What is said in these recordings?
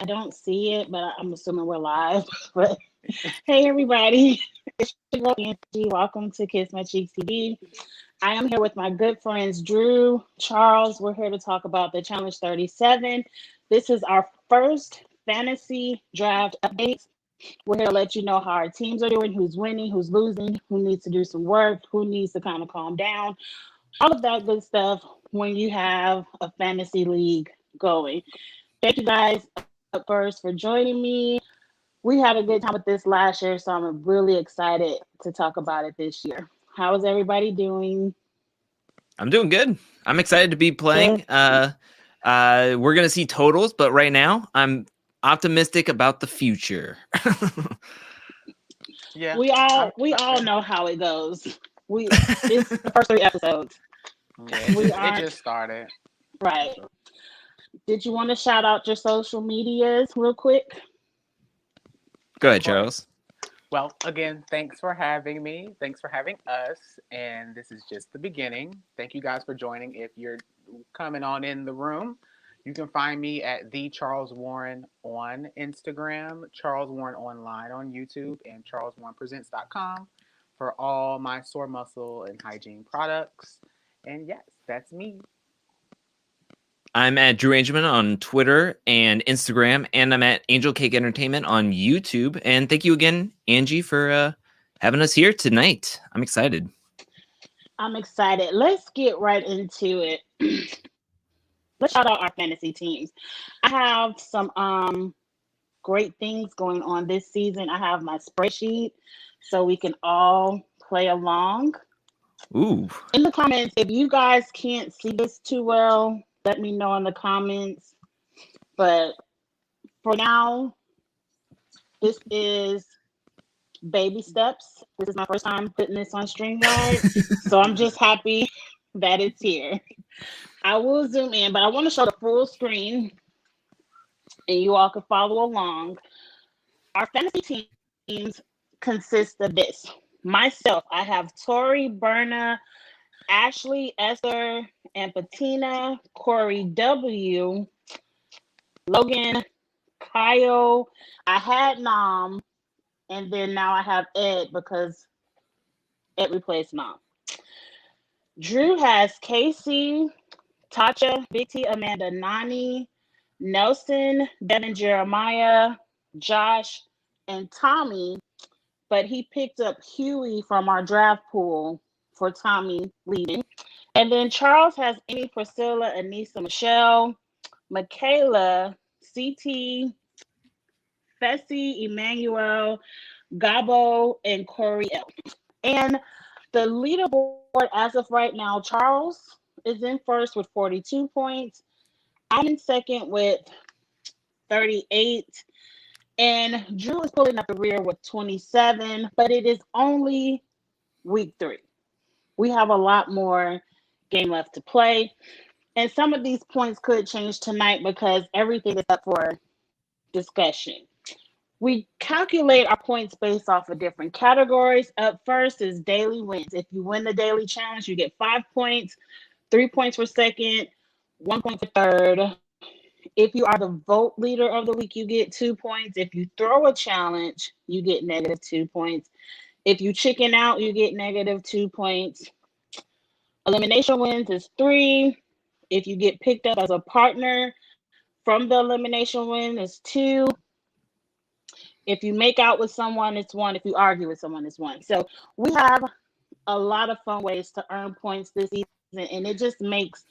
I don't see it, but I'm assuming we're live. But hey, everybody, it's your girl Angie. Welcome to Kiss My Cheeks TV. I am here with my good friends Drew, Charles. We're here to talk about the Challenge 37. This is our first fantasy draft update. We're here to let you know how our teams are doing, who's winning, who's losing, who needs to do some work, who needs to kind of calm down, all of that good stuff when you have a fantasy league going. Thank you guys up first for joining me. We had a good time with this last year, so I'm really excited to talk about it this year. How is everybody doing? I'm doing good. I'm excited to be playing. Good. We're gonna see totals, but right now I'm optimistic about the future. Yeah, We all know how it goes. It's the first three episodes. yeah. We It aren't just started. right. Did you want to shout out your social medias real quick? Go Of ahead, course. Charles. Well, again, thanks for having me. Thanks for having us. And this is just the beginning. Thank you guys for joining. If you're coming on in the room, you can find me at the Charles Warren on Instagram, Charles Warren Online on YouTube, and charleswarrenpresents.com for all my sore muscle and hygiene products. And yes, that's me. I'm at Drew Angelman on Twitter and Instagram, and I'm at Angel Cake Entertainment on YouTube. And thank you again, Angie, for having us here tonight. I'm excited. I'm excited. Let's get right into it. Let's shout out our fantasy teams. I have some great things going on this season. I have my spreadsheet so we can all play along. Ooh. In the comments, if you guys can't see this too well, let me know in the comments. But for now, this is baby steps. This is my first time putting this on StreamYard. So I'm just happy that it's here. I will zoom in, but I want to show the full screen and you all can follow along. Our fantasy teams consist of this. Myself, I have Tori, Berna, Ashley, Esther, and Patina, Corey W, Logan, Kyle. I had Nam, and then now I have Ed because Ed replaced Nam. Drew has Casey, Tasha, Big T, Amanda, Nani, Nelson, Devin, Jeremiah, Josh, and Tommy, but he picked up Huey from our draft pool for Tommy leading. And then Charles has Amy, Priscilla, Anissa, Michelle, Michaela, CT, Fessy, Emmanuel, Gabo, and Corey L. And the leaderboard as of right now, Charles is in first with 42 points. I'm in second with 38. And Drew is pulling up the rear with 27, but it is only week 3. We have a lot more game left to play. And some of these points could change tonight because everything is up for discussion. We calculate our points based off of different categories. Up first is daily wins. If you win the daily challenge, you get 5 points, 3 points for second, 1 point for third. If you are the vote leader of the week, you get 2 points. If you throw a challenge, you get negative 2 points. If you chicken out, you get negative 2 points. Elimination wins is 3. If you get picked up as a partner from the elimination win is 2. If you make out with someone, it's 1. If you argue with someone, it's 1. So we have a lot of fun ways to earn points this season, and it just makes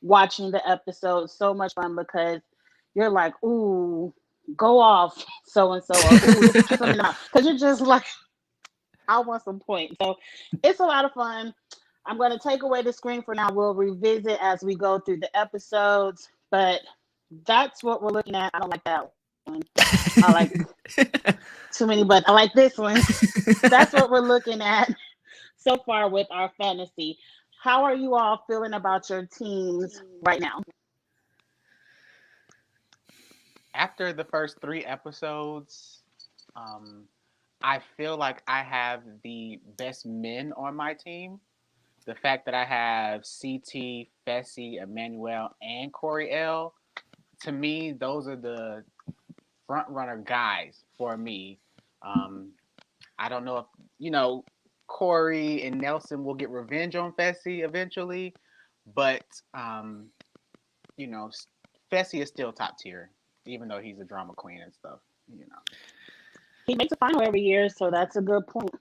watching the episodes so much fun because you're like, ooh, go off so and so, or ooh, kick them in the mouth, because you're just like, I want some points. So it's a lot of fun. I'm going to take away the screen for now. We'll revisit as we go through the episodes, but that's what we're looking at. I don't like that one. I like too many, but I like this one. That's what we're looking at so far with our fantasy. How are you all feeling about your teams right now? After the first 3 episodes, I feel like I have the best men on my team. The fact that I have CT, Fessy, Emmanuel, and Corey L. To me, those are the front runner guys for me. I don't know if Corey and Nelson will get revenge on Fessy eventually, but Fessy is still top tier, even though he's a drama queen and stuff. He makes a final every year, so that's a good point.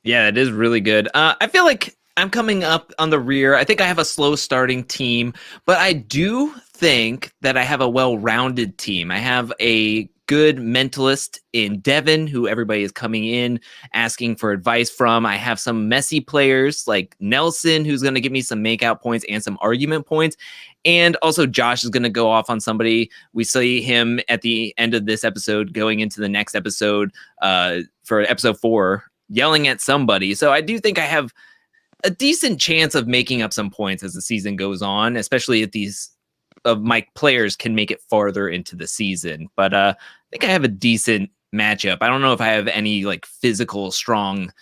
Yeah, it is really good. I feel like I'm coming up on the rear. I think I have a slow starting team, but I do think that I have a well-rounded team. I have a good mentalist in Devin, who everybody is coming in asking for advice from. I have some messy players like Nelson, who's going to give me some make-out points and some argument points. And also Josh is going to go off on somebody. We see him at the end of this episode going into the next episode for episode 4, yelling at somebody. So I do think I have a decent chance of making up some points as the season goes on, especially if these of my players can make it farther into the season. But I think I have a decent matchup. I don't know if I have any like physical strong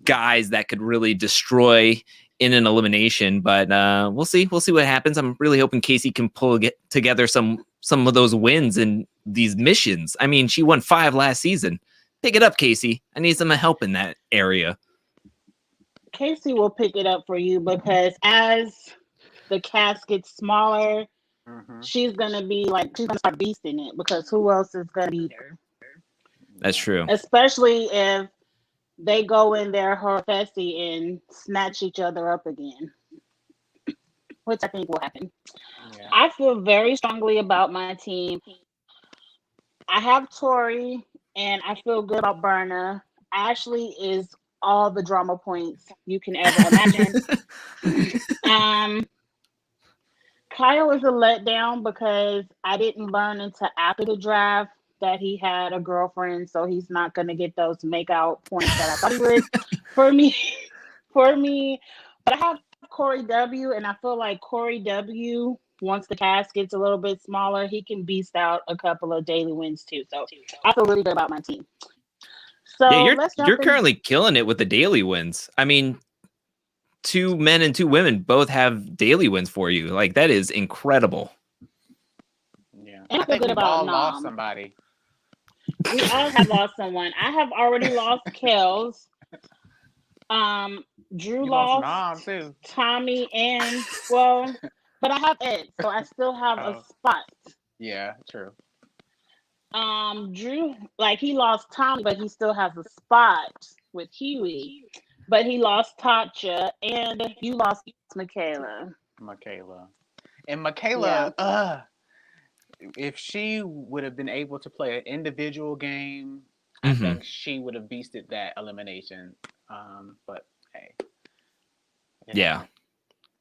guys that could really destroy in an elimination, but we'll see. We'll see what happens. I'm really hoping Casey can get together some of those wins in these missions. I mean, she won 5 last season. Pick it up, Casey. I need some help in that area. Casey will pick it up for you because as the cast gets smaller, she's gonna start beasting it because who else is gonna beat her? That's true. Especially if they go in there, her Fessy, and snatch each other up again, which I think will happen. Yeah. I feel very strongly about my team. I have Tori, and I feel good about Berna. Ashley is all the drama points you can ever imagine. Kyle is a letdown because I didn't learn until after the draft that he had a girlfriend, so he's not going to get those make-out points that I thought he would for me. But I have Corey W, and I feel like Corey W, once the cast gets a little bit smaller, he can beast out a couple of daily wins too. So I feel really good about my team. So yeah, you're currently killing it with the daily wins. I mean, 2 men and 2 women both have daily wins for you. Like, that is incredible. Yeah, I think we've all lost somebody. We all have lost someone. I have already lost Kels. Drew lost Mom too. Tommy but I have Ed, so I still have a spot. Yeah, true. Drew, he lost Tommy, but he still has a spot with Huey. But he lost Tatcha, and you lost Michaela. And Michaela, if she would have been able to play an individual game, I think she would have beasted that elimination. But hey. Yeah.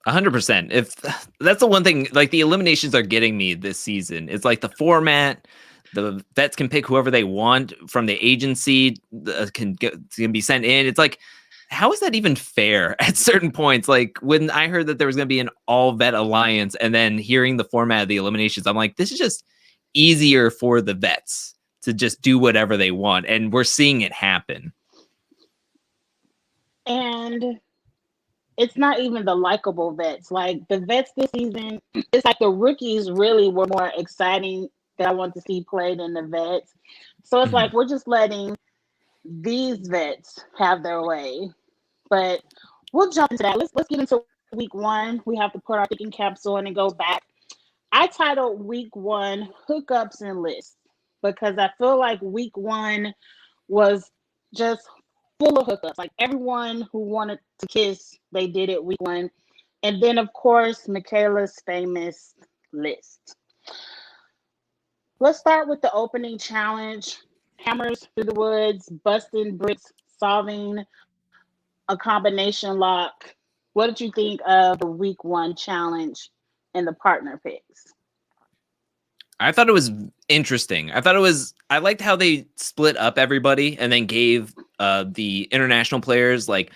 100%. If that's the one thing, like, the eliminations are getting me this season. It's like the format, the vets can pick whoever they want from the agency, can be sent in. It's like, how is that even fair at certain points? Like, when I heard that there was going to be an all vet alliance and then hearing the format of the eliminations, I'm like, this is just easier for the vets to just do whatever they want. And we're seeing it happen. And it's not even the likable vets. Like, the vets this season, it's like the rookies really were more exciting that I want to see played than the vets. So it's like, we're just letting these vets have their way. But we'll jump into that. Let's get into week 1. We have to put our thinking caps on and go back. I titled week 1 hookups and lists because I feel like week 1 was just full of hookups. Like, everyone who wanted to kiss, they did it week 1. And then, of course, Michaela's famous list. Let's start with the opening challenge. Hammers through the woods, busting bricks, solving a combination lock. What did you think of the week 1 challenge and the partner picks? I thought it was interesting. I liked how they split up everybody and then gave the international players like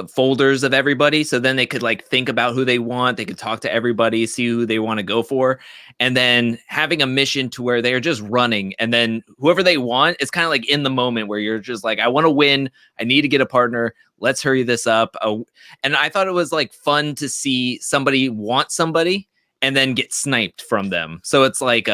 folders of everybody, so then they could like think about who they want. They could talk to everybody, see who they want to go for, and then having a mission to where they're just running, and then whoever they want, it's kind of like in the moment where you're just like, I want to win, I need to get a partner, let's hurry this up. And I thought it was like fun to see somebody want somebody and then get sniped from them. So it's like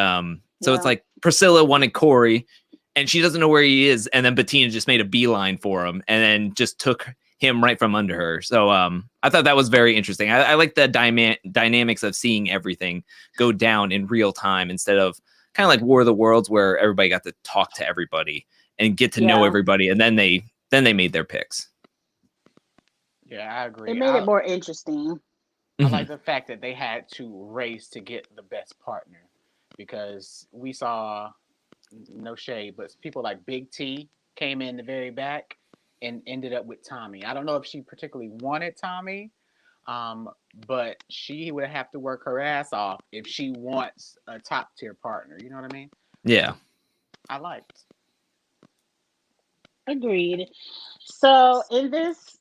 So it's like Priscilla wanted Corey, and she doesn't know where he is, and then Bettina just made a beeline for him, and then just took him right from under her. So I thought that was very interesting. I like the dynamics of seeing everything go down in real time instead of kind of like War of the Worlds, where everybody got to talk to everybody and get to know everybody, and then they made their picks. Yeah, I agree. It made it more interesting. I like the fact that they had to race to get the best partner, because we saw, no shade, but people like Big T came in the very back and ended up with Tommy. I don't know if she particularly wanted Tommy, but she would have to work her ass off if she wants a top tier partner. You know what I mean? Yeah. I liked. Agreed. So in this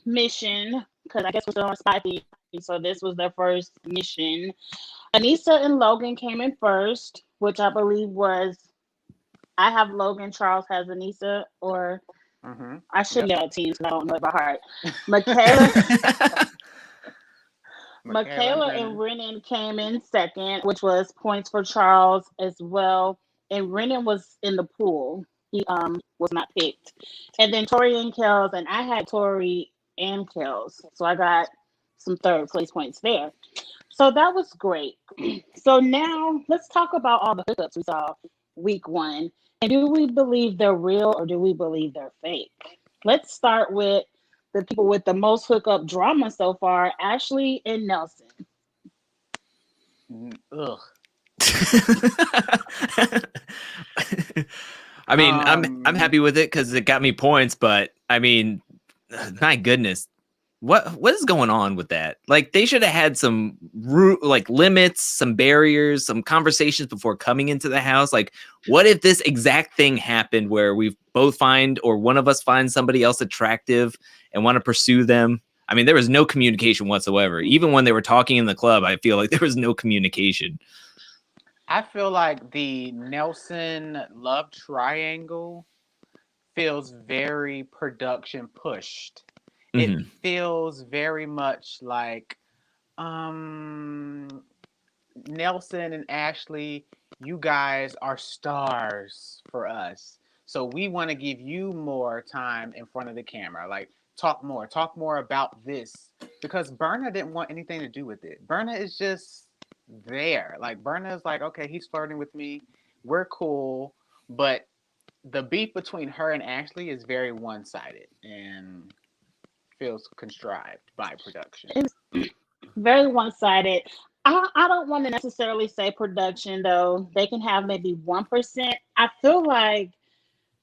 mission, because I guess we're still on Spotty, so this was their first mission. Anissa and Logan came in first, which I believe was, I have Logan, Charles has Anissa, or I shouldn't get teams because I don't know it by heart. Michaela and Renan came in second, which was points for Charles as well. And Renan was in the pool. He was not picked. And then Tori and Kels, and I had Tori and Kels. So I got some third place points there. So that was great. So now let's talk about all the hookups we saw week 1. And do we believe they're real or do we believe they're fake? Let's start with the people with the most hookup drama so far, Ashley and Nelson. Ugh. I mean, I'm happy with it because it got me points, but I mean, my goodness, what is going on with that? Like, they should have had some limits, some barriers, some conversations before coming into the house. Like, what if this exact thing happened where we both find, or one of us finds somebody else attractive and want to pursue them? I mean, there was no communication whatsoever. Even when they were talking in the club, I feel like there was no communication. I feel like the Nelson love triangle feels very production pushed. It feels very much like Nelson and Ashley, you guys are stars for us. So we want to give you more time in front of the camera. Like, talk more about this. Because Berna didn't want anything to do with it. Berna is just there. Like, Berna is like, okay, he's flirting with me. We're cool. But the beef between her and Ashley is very one-sided and feels contrived by production. It's very one-sided. I don't want to necessarily say production, though. They can have maybe 1%. I feel like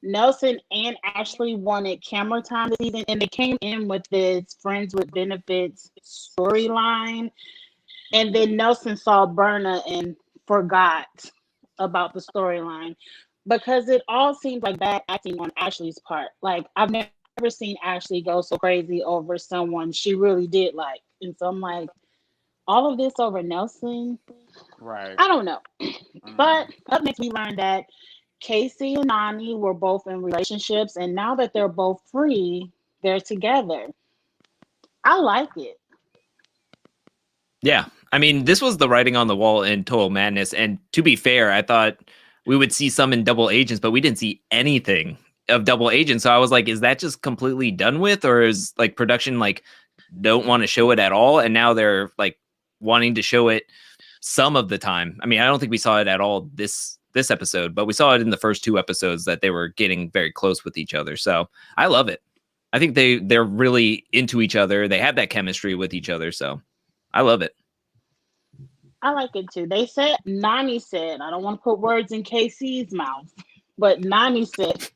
Nelson and Ashley wanted camera time this season, and they came in with this friends with benefits storyline. And then Nelson saw Berna and forgot about the storyline, because it all seemed like bad acting on Ashley's part. Like, I've never seen Ashley go so crazy over someone she really did like. And so I'm like, all of this over Nelson? Right. I don't know. But up next, we learned that Casey and Nani were both in relationships, and now that they're both free, they're together. I like it. Yeah. I mean, this was the writing on the wall in Total Madness. And to be fair, I thought we would see some in Double Agents, but we didn't see anything of Double Agents. So I was like, is that just completely done with? Or is like production like don't want to show it at all? And now they're like wanting to show it some of the time. I mean, I don't think we saw it at all this episode, but we saw it in the first 2 episodes that they were getting very close with each other. So I love it. I think they're really into each other. They have that chemistry with each other. So I love it. I like it too. Nani said, I don't want to put words in KC's mouth, but Nani said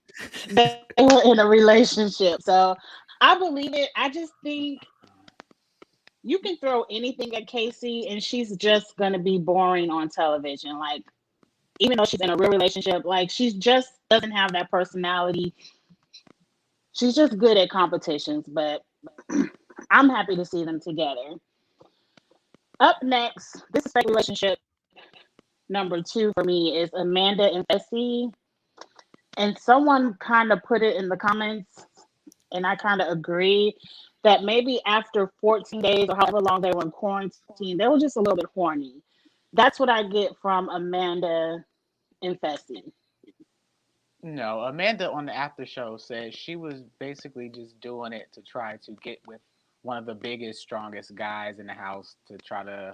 they were in a relationship. So I believe it. I just think you can throw anything at Casey and she's just going to be boring on television. Like, even though she's in a real relationship, like, she just doesn't have that personality. She's just good at competitions, but I'm happy to see them together. Up next, this is fake relationship number 2 for me, is Amanda and Essie. And someone kind of put it in the comments, and I kind of agree, that maybe after 14 days or however long they were in quarantine, they were just a little bit horny. That's what I get from Amanda and Fessy. No, Amanda on the after show said she was basically just doing it to try to get with one of the biggest, strongest guys in the house to try to,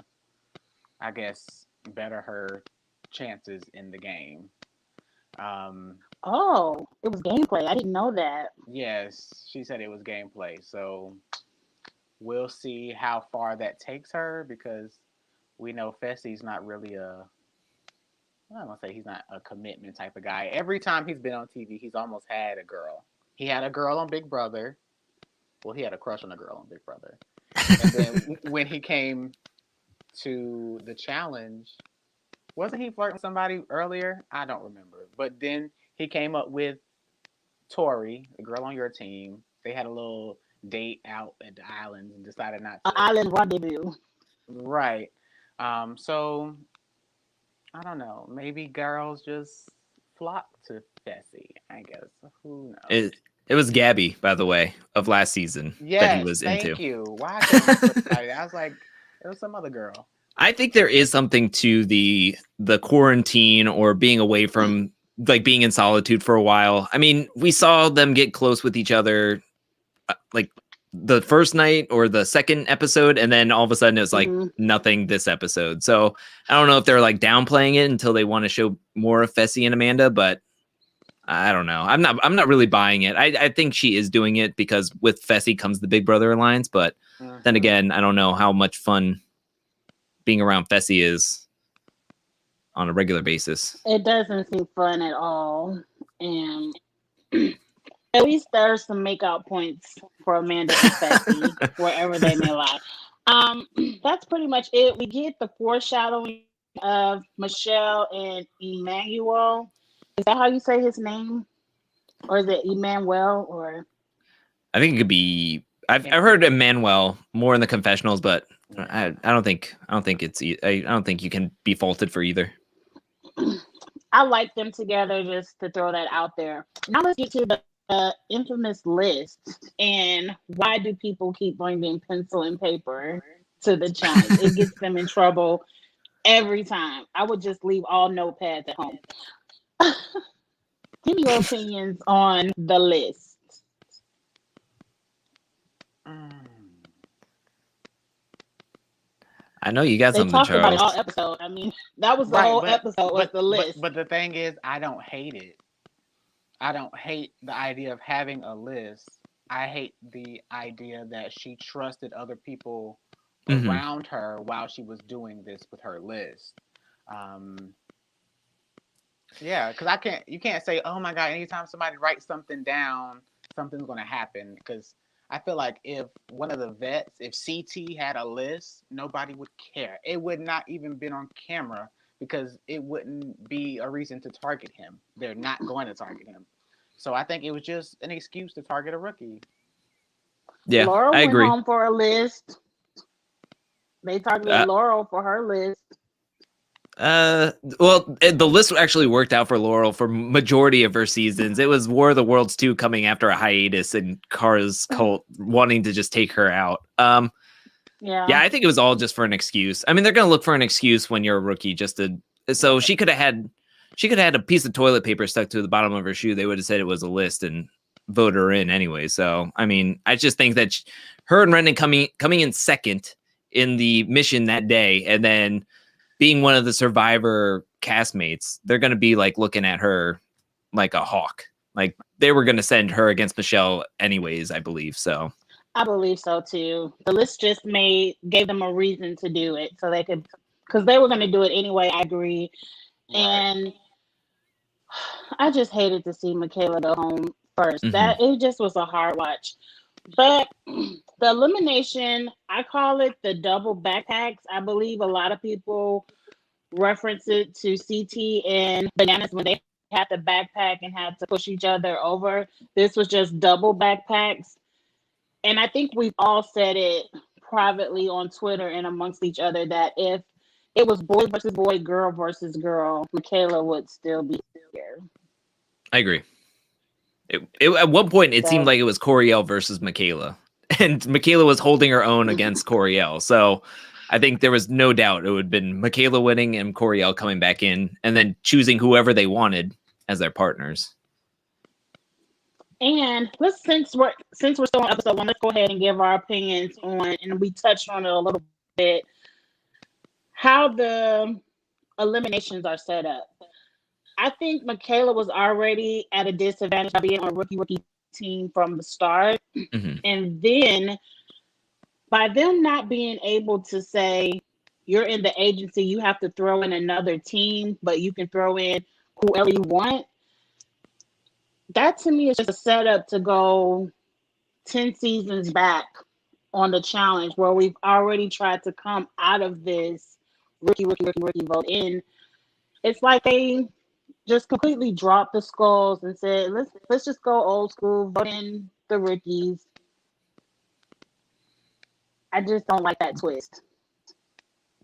I guess, better her chances in the game. Oh, it was gameplay. I didn't know that. Yes, she said it was gameplay. So we'll see how far that takes her because we know Fessy's not really I'm not gonna say he's not a commitment type of guy. Every time he's been on TV, he's almost had a girl. He had a girl on Big Brother. Well, he had a crush on a girl on Big Brother. And then when he came to the challenge, wasn't he flirting with somebody earlier? I don't remember. But then he came up with Tori, a girl on your team. They had a little date out at the islands and decided not to. Island rendezvous. Right. So I don't know. Maybe girls just flock to Fessy, I guess. Who knows? It was Gabby, by the way, of last season that he was thank into. you. Why I couldn't remember? I was like, it was some other girl. I think there is something to the quarantine or being away from, like, being in solitude for a while. I mean, we saw them get close with each other, like the first night or the second episode, and then all of a sudden it was like nothing this episode. So I don't know if they're like downplaying it until they want to show more of Fessy and Amanda, but I don't know. I'm not really buying it. I think she is doing it because with Fessy comes the Big Brother alliance, but then again, I don't know how much fun being around Fessy is on a regular basis. It doesn't seem fun at all, and at least there's some makeout points for Amanda and Fessy, wherever they may lie. That's pretty much it. We get the foreshadowing of Michelle and Emmanuel. Is that how you say his name? Or is it Emmanuel? Or I think it could be. I've heard Emmanuel more in the confessionals, but I don't think I don't think you can be faulted for either. I like them together, just to throw that out there. Now let's get to the infamous list. And why do people keep bringing pencil and paper to the challenge? It gets them in trouble every time. I would just leave all notepads at home. Give me your opinions on the list. I know you got something, Charles. Charles. About it all episode. I mean, that was the whole episode. Was the list. But the thing is, I don't hate it. I don't hate the idea of having a list. I hate the idea that she trusted other people around her while she was doing this with her list. Yeah, because you can't say, oh my God, anytime somebody writes something down, something's going to happen. Because I feel like if one of the vets, if CT had a list, nobody would care. It would not even been on camera because it wouldn't be a reason to target him. They're not going to target him. So I think it was just an excuse to target a rookie. Yeah, Laurel I agree. went home for a list. They targeted Laurel for her list. Well, the list actually worked out for Laurel for majority of her seasons. It was War of the Worlds 2 coming after a hiatus and Kara's cult wanting to just take her out. Yeah, I think it was all just for an excuse. I mean, they're gonna look for an excuse when you're a rookie, so she could have had a piece of toilet paper stuck to the bottom of her shoe. They would have said it was a list and vote her in anyway. So, I mean, I just think that her and Brendan coming in second in the mission that day, and then being one of the Survivor castmates, they're going to be like looking at her like a hawk. Like they were going to send her against Michelle anyways, I believe. So I believe so too. The list just gave them a reason to do it, so they could, because they were going to do it anyway. I agree, right. And I just hated to see Michaela go home first. That it just was a hard watch. But the elimination, I call it the double backpacks. I believe a lot of people reference it to CT and Bananas when they had to backpack and had to push each other over. This was just double backpacks. And I think we've all said it privately on Twitter and amongst each other that if it was boy versus boy, girl versus girl, Michaela would still be there. I agree. At one point, it seemed like it was Coriel versus Michaela, and Michaela was holding her own against Coriel. So I think there was no doubt it would have been Michaela winning and Coriel coming back in and then choosing whoever they wanted as their partners. And since we're still on episode 1, let's go ahead and give our opinions on, and we touched on it a little bit, how the eliminations are set up. I think Michaela was already at a disadvantage by being on a rookie team from the start. Mm-hmm. And then by them not being able to say, you're in the agency, you have to throw in another team, but you can throw in whoever you want. That to me is just a setup to go 10 seasons back on the challenge, where we've already tried to come out of this rookie vote in. It's like they just completely dropped the skulls and said, let's just go old school, vote in the rookies. I just don't like that twist.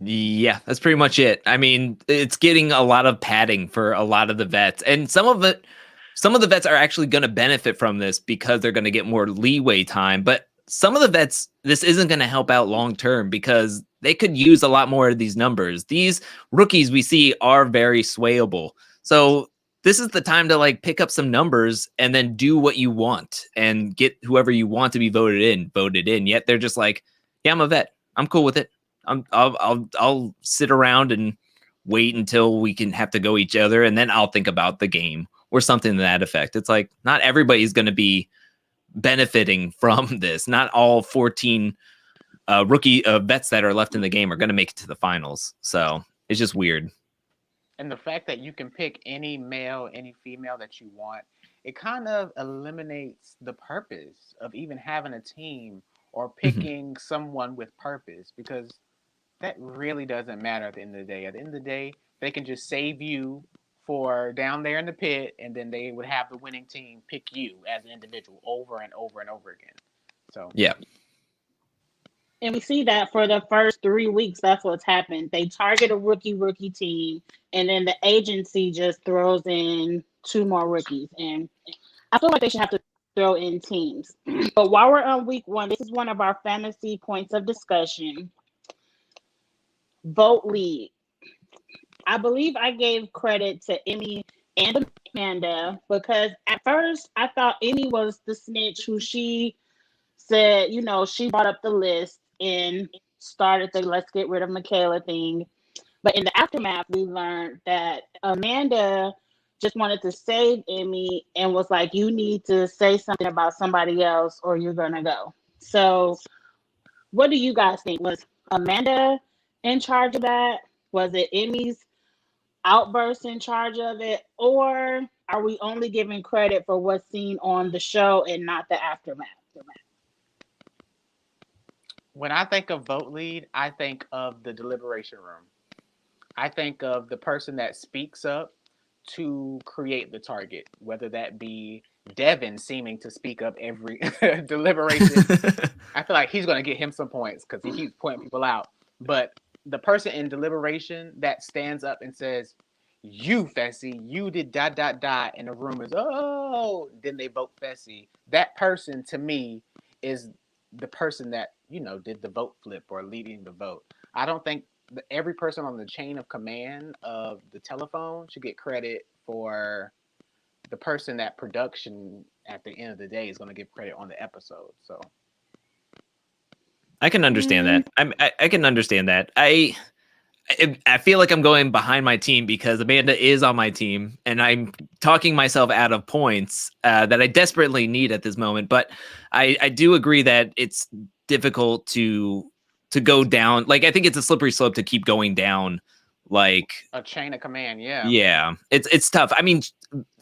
Yeah, that's pretty much it. I mean, it's getting a lot of padding for a lot of the vets, and some of the vets are actually going to benefit from this because they're going to get more leeway time. But some of the vets, this isn't going to help out long term because they could use a lot more of these numbers. These rookies we see are very swayable. So this is the time to like pick up some numbers and then do what you want and get whoever you want to be voted in. Yet they're just like, yeah, I'm a vet. I'm cool with it. I'll sit around and wait until we can have to go each other, and then I'll think about the game or something to that effect. It's like not everybody's going to be benefiting from this. Not all 14 rookie vets that are left in the game are going to make it to the finals. So it's just weird. And the fact that you can pick any male, any female that you want, it kind of eliminates the purpose of even having a team or picking someone with purpose, because that really doesn't matter at the end of the day. At the end of the day, they can just save you for down there in the pit, and then they would have the winning team pick you as an individual over and over and over again. So yeah. And we see that for the first 3 weeks, that's what's happened. They target a rookie team, and then the agency just throws in 2 more rookies. And I feel like they should have to throw in teams. But while we're on week 1, this is one of our fantasy points of discussion. Vote lead. I believe I gave credit to Emmy and Amanda because at first I thought Emmy was the snitch who she said, she brought up the list and started the let's get rid of Michaela thing. But in the aftermath, we learned that Amanda just wanted to save Emmy and was like, you need to say something about somebody else or you're going to go. So what do you guys think? Was Amanda in charge of that? Was it Emmy's outburst in charge of it? Or are we only giving credit for what's seen on the show and not the aftermath? When I think of vote lead, I think of the deliberation room. I think of the person that speaks up to create the target, whether that be Devin seeming to speak up every deliberation. I feel like he's going to get him some points because he keeps pointing people out. But the person in deliberation that stands up and says, you, Fessy, you did ... and the room is, oh, then they vote Fessy. That person, to me, is the person that, did the vote flip or leading the vote. I don't think every person on the chain of command of the telephone should get credit for the person that production at the end of the day is going to give credit on the episode. So I can understand that. I can understand that. I feel like I'm going behind my team because Amanda is on my team and I'm talking myself out of points that I desperately need at this moment. But I do agree that it's difficult to go down. Like, I think it's a slippery slope to keep going down. Like a chain of command. Yeah. Yeah. It's tough. I mean,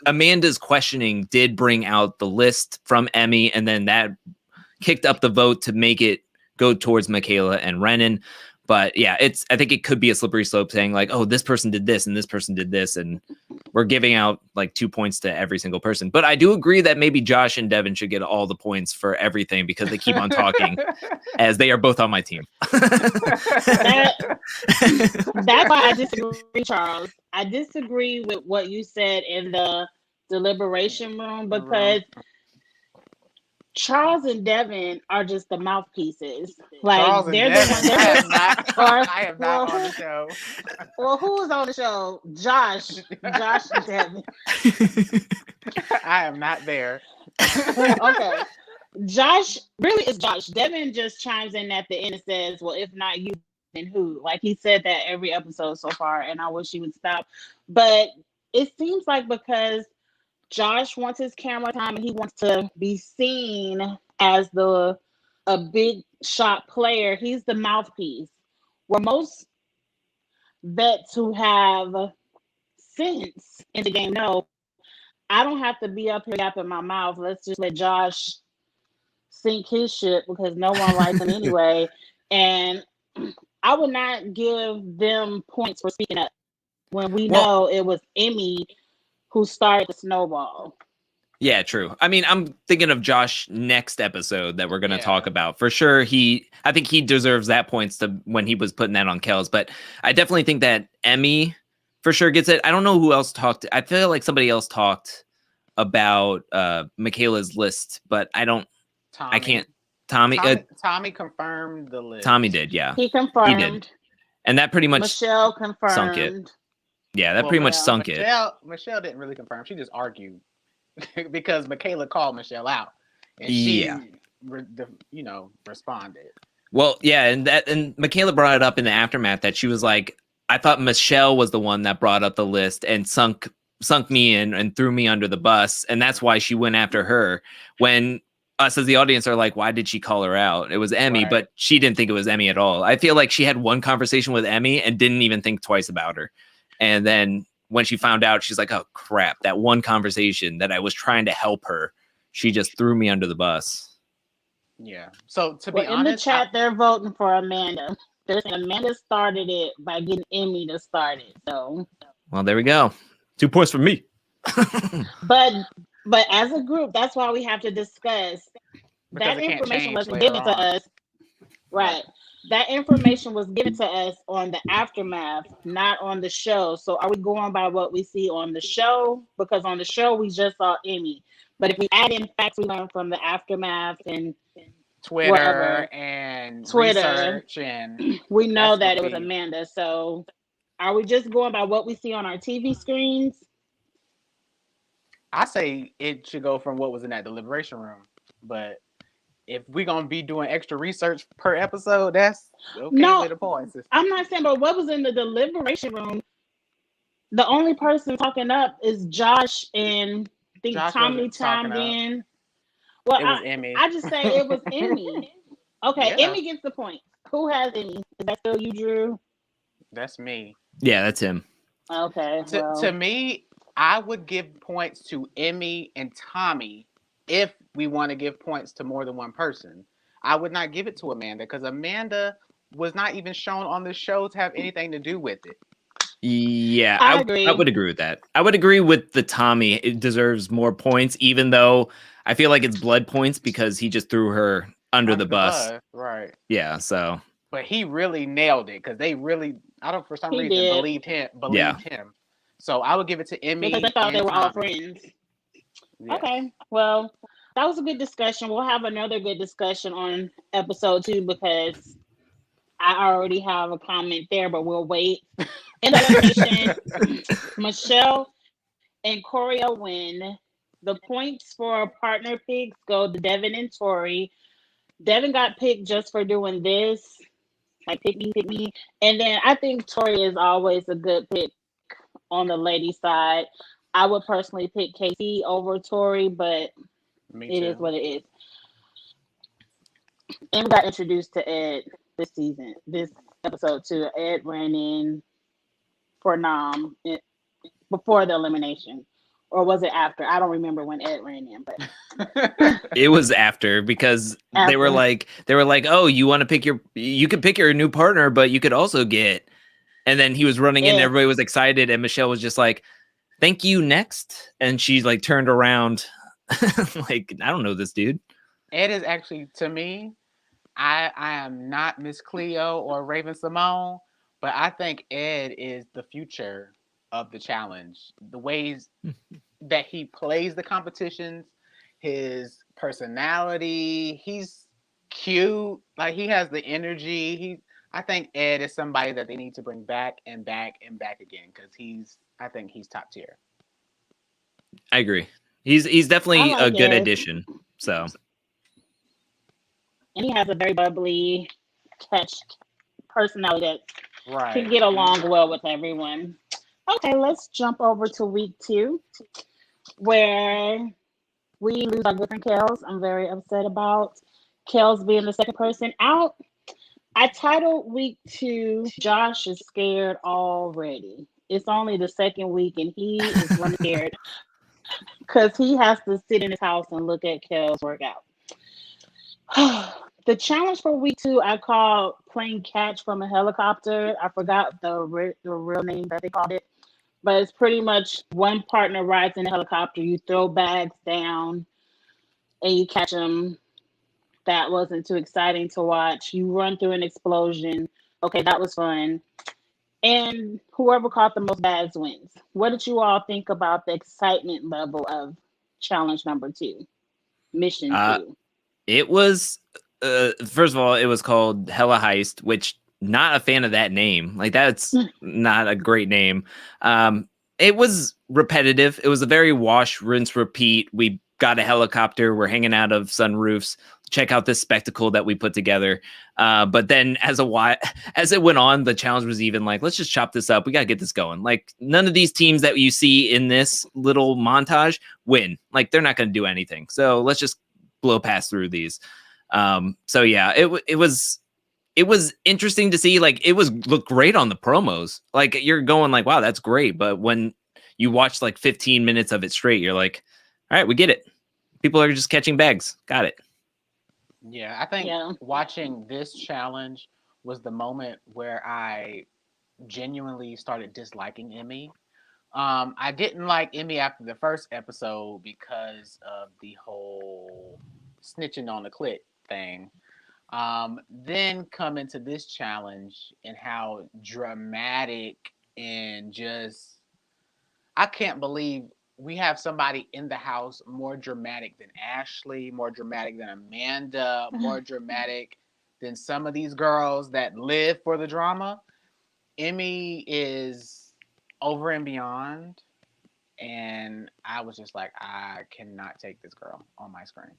Amanda's questioning did bring out the list from Emmy, and then that kicked up the vote to make it go towards Michaela and Renan. But yeah, I think it could be a slippery slope saying like, oh, this person did this and this person did this. And we're giving out like 2 points to every single person. But I do agree that maybe Josh and Devin should get all the points for everything because they keep on talking as they are both on my team. That's why I disagree, Charles. I disagree with what you said in the deliberation room because Charles and Devin are just the mouthpieces. Like Charles and they're the Devin. ones. I am not. Or I am well, not on the show. well, who's on the show? Josh and Devin. I am not there. Okay. Josh really is Josh. Devin just chimes in at the end and says, "Well, if not you, then who?" Like he said that every episode so far, and I wish he would stop. But it seems like because Josh wants his camera time and he wants to be seen as a big shot player, he's the mouthpiece. Where most vets who have sense in the game know, I don't have to be up here yapping my mouth. Let's just let Josh sink his shit because no one likes him anyway. And I would not give them points for speaking up when we know it was Emmy who started the snowball. Yeah, true. I mean, I'm thinking of Josh next episode that we're going to talk about. For sure, I think he deserves that points to when he was putting that on Kells. But I definitely think that Emmy for sure gets it. I don't know who else talked. I feel like somebody else talked about Michaela's list, but I don't. Tommy. I can't. Tommy confirmed the list. Tommy did, yeah. He confirmed. He did. And that pretty much Michelle confirmed. Sunk it. Yeah, that pretty much sunk it. Michelle didn't really confirm. She just argued because Michaela called Michelle out, and she, responded. Well, yeah, and Michaela brought it up in the aftermath that she was like, I thought Michelle was the one that brought up the list and sunk me in and threw me under the bus, and that's why she went after her. When us as the audience are like, why did she call her out? It was Emmy, right. But she didn't think it was Emmy at all. I feel like she had one conversation with Emmy and didn't even think twice about her. And then when she found out, she's like, oh, crap, that one conversation that I was trying to help her, she just threw me under the bus. Yeah. So to be honest, in the chat, they're voting for Amanda. They're saying Amanda started it by getting Emmy to start it. So, well, there we go. 2 points for me. But as a group, that's why we have to discuss. That information wasn't given to us. Right. That information was given to us on the aftermath, not on the show. So are we going by what we see on the show? Because on the show, we just saw Emmy. But if we add in facts we learned from the aftermath and Twitter and research, and we know that it was Amanda. So are we just going by what we see on our TV screens? I say it should go from what was in that deliberation room. But if we're going to be doing extra research per episode, that's okay with the points. I'm not saying, but what was in the deliberation room? The only person talking up is Josh, and I think Tommy chimed in. Well, it was Emmy. I just say it was Emmy. Okay, yeah. Emmy gets the point. Who has Emmy? Is that still you, Drew? That's me. Yeah, that's him. Okay. To me, I would give points to Emmy and Tommy if we want to give points to more than one person. I would not give it to Amanda because Amanda was not even shown on the show to have anything to do with it. Yeah, I agree. I would agree with that. I would agree with the Tommy. It deserves more points, even though I feel like it's blood points because he just threw her under the bus. Right. Yeah, so. But he really nailed it because they really, for some reason, believed him. So I would give it to Emmy. Because they thought they were all friends. Yes. Okay, well, that was a good discussion. We'll have another good discussion on episode 2 because I already have a comment there, but we'll wait. In the elimination, Michelle and Corio win. The points for partner picks go to Devin and Tori. Devin got picked just for doing this. Like, pick me. And then I think Tori is always a good pick on the lady side. I would personally pick Casey over Tori, but it is what it is. And we got introduced to Ed this episode too. Ed ran in for Nam before the elimination. Or was it after? I don't remember when Ed ran in, but it was after because they were like, oh, you could pick your new partner, but you could also get, and then he was running in, everybody was excited, and Michelle was just like, thank you, next. And she like turned around like, I don't know this dude. Ed is actually, to me, I am not Miss Cleo or Raven Simone, but I think Ed is the future of the challenge. The ways that he plays the competitions, his personality. He's cute. Like he has the energy. I think Ed is somebody that they need to bring back and back and back again because I think he's top tier. I agree. He's definitely I a like good Ed. addition. So, And he has a very bubbly, catch personality that Right. can get along well with everyone. Okay, let's jump over to week 2, where we lose our good friend Kels. I'm very upset about Kels being the second person out. I titled week 2, Josh is scared already. It's only the second week and he is running scared because he has to sit in his house and look at Kels work out. The challenge for week 2 I called playing catch from a helicopter. I forgot the real name that they called it, but it's pretty much one partner rides in a helicopter. You throw bags down and you catch them. That wasn't too exciting to watch. You run through an explosion. Okay, that was fun. And whoever caught the most bags wins. What did you all think about the excitement level of challenge number 2, mission 2? it was first of all, it was called Hella Heist, which not a fan of that name. Like that's not a great name. It was repetitive. It was a very wash, rinse, repeat. We got a helicopter. We're hanging out of sunroofs. Check out this spectacle that we put together. But then as it went on, the challenge was even like, let's just chop this up. We got to get this going. Like none of these teams that you see in this little montage win. Like they're not going to do anything. So let's just blow past through these. So yeah, it was interesting to see. Like it looked great on the promos. Like you're going like, wow, that's great. But when you watch like 15 minutes of it straight, you're like, all right, we get it. People are just catching bags. Got it. Yeah, I think watching this challenge was the moment where I genuinely started disliking Emmy. I didn't like Emmy after the first episode because of the whole snitching on the clit thing. Then come into this challenge and how dramatic and just I can't believe we have somebody in the house more dramatic than Ashley, more dramatic than Amanda, more dramatic than some of these girls that live for the drama. Emmy is over and beyond. And I was just like, I cannot take this girl on my screen.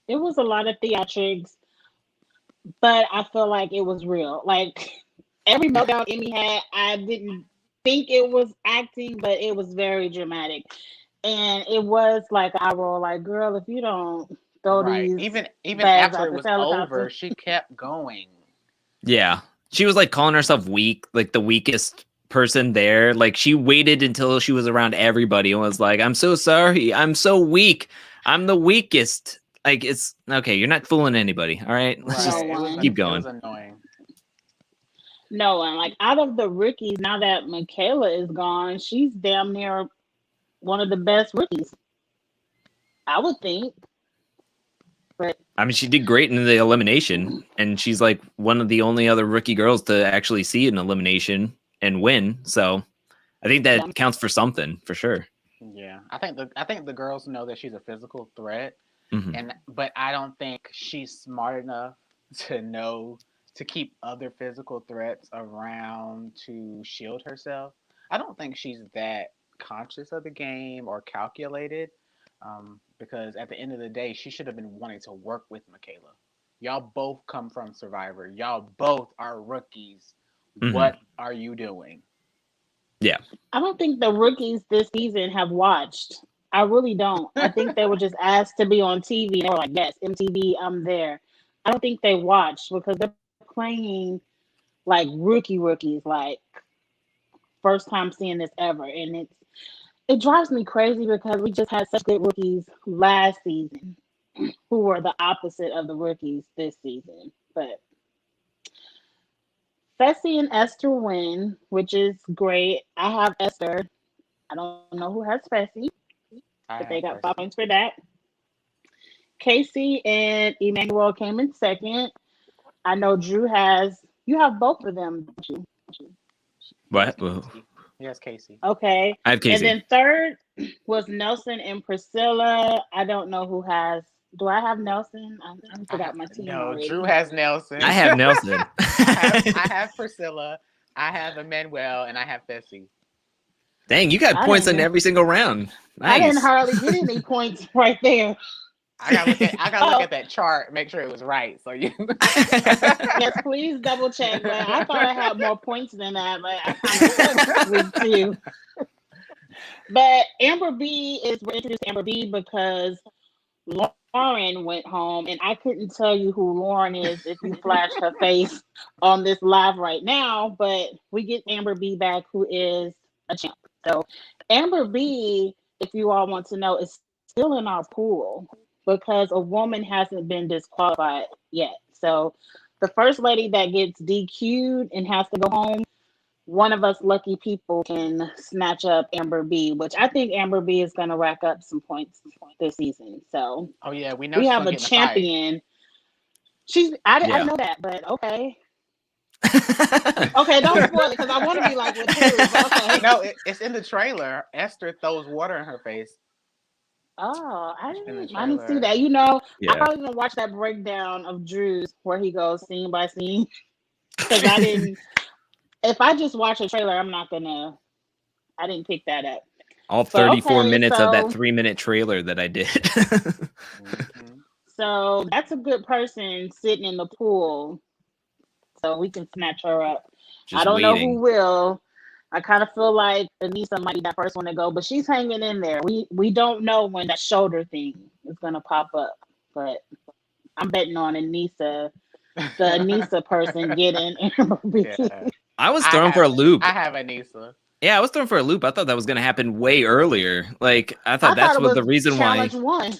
It was a lot of theatrics, but I feel like it was real. Like every meltdown Emmy had, I didn't think it was acting, but it was very dramatic. And it was like I roll like, girl, if you don't throw Right. these Even bags after out it the was helicopter. over, she kept going. Yeah. She was like calling herself weak, like the weakest person there. Like she waited until she was around everybody and was like, I'm so sorry. I'm so weak. I'm the weakest. Like it's okay. You're not fooling anybody. All right. Let's just keep going. It was annoying. No one. Like out of the rookies, now that Michaela is gone, she's damn near one of the best rookies. I would think. But I mean, she did great in the elimination, and she's like one of the only other rookie girls to actually see an elimination and win. So I think that counts for something for sure. Yeah, I think the girls know that she's a physical threat, Mm-hmm. but I don't think she's smart enough to know to keep other physical threats around to shield herself. I don't think she's that conscious of the game or calculated, because at the end of the day, she should have been wanting to work with Michaela. Y'all both come from Survivor. Y'all both are rookies. Mm-hmm. What are you doing? Yeah. I don't think the rookies this season have watched. I really don't. I think they were just asked to be on TV. They were like, yes, MTV, I'm there. I don't think they watched because they're playing like rookies, like first time seeing this ever. And it drives me crazy because we just had such good rookies last season who were the opposite of the rookies this season. But Fessy and Esther win, which is great. I have Esther. I don't know who has Fessy, but they got 5 points for that. Casey and Emmanuel came in second. I know Drew has. You have both of them, don't you? What? Yes, Casey. Okay. I have And Casey. then third was Nelson and Priscilla. I don't know who has. Do I have Nelson? I forgot my team No, already. Drew has Nelson. I have Nelson. I have Priscilla. I have Emmanuel, and I have Bessie. Dang, you got I points in didn't. every single round. I didn't Nice. hardly get any points right there. I gotta look Oh, at that chart, make sure it was right. So you. yes, please double check. But I thought I had more points than that, but I kind of sucked this week too. But Amber B is we're introduced to Amber B because Lauren went home, and I couldn't tell you who Lauren is if you flash her face on this live right now. But we get Amber B back, who is a champ. So Amber B, if you all want to know, is still in our pool because a woman hasn't been disqualified yet. So the first lady that gets DQ'd and has to go home, one of us lucky people can snatch up Amber B, which I think Amber B is going to rack up some points this season. So Oh yeah, we know we she's have gonna a get in a fight. champion. I Yeah. know that, but okay. Okay, don't spoil it because I want to be like with who. But okay. No, it's in the trailer. Esther throws water in her face. Oh, I In the didn't see trailer. that. You know, Yeah. I probably didn't watch that breakdown of Drew's where he goes scene by scene because I didn't. If I just watch a trailer, I didn't pick that up. All But 34 okay, minutes of that so 3-minute trailer that I did. Mhm. so that's a good person sitting in the pool, so we can snatch her up. I Just don't know who waiting. will. I kind of feel like Anissa might be that first one to go, but she's hanging in there. We don't know when that shoulder thing is gonna pop up, but I'm betting on Anissa, the Anissa person getting Amber B. Yeah. I was thrown for a loop. I have Anissa. Yeah, I was thrown for a loop. I thought that was going to happen way earlier. Like, I I thought thought that's it what was the reason why. challenge one.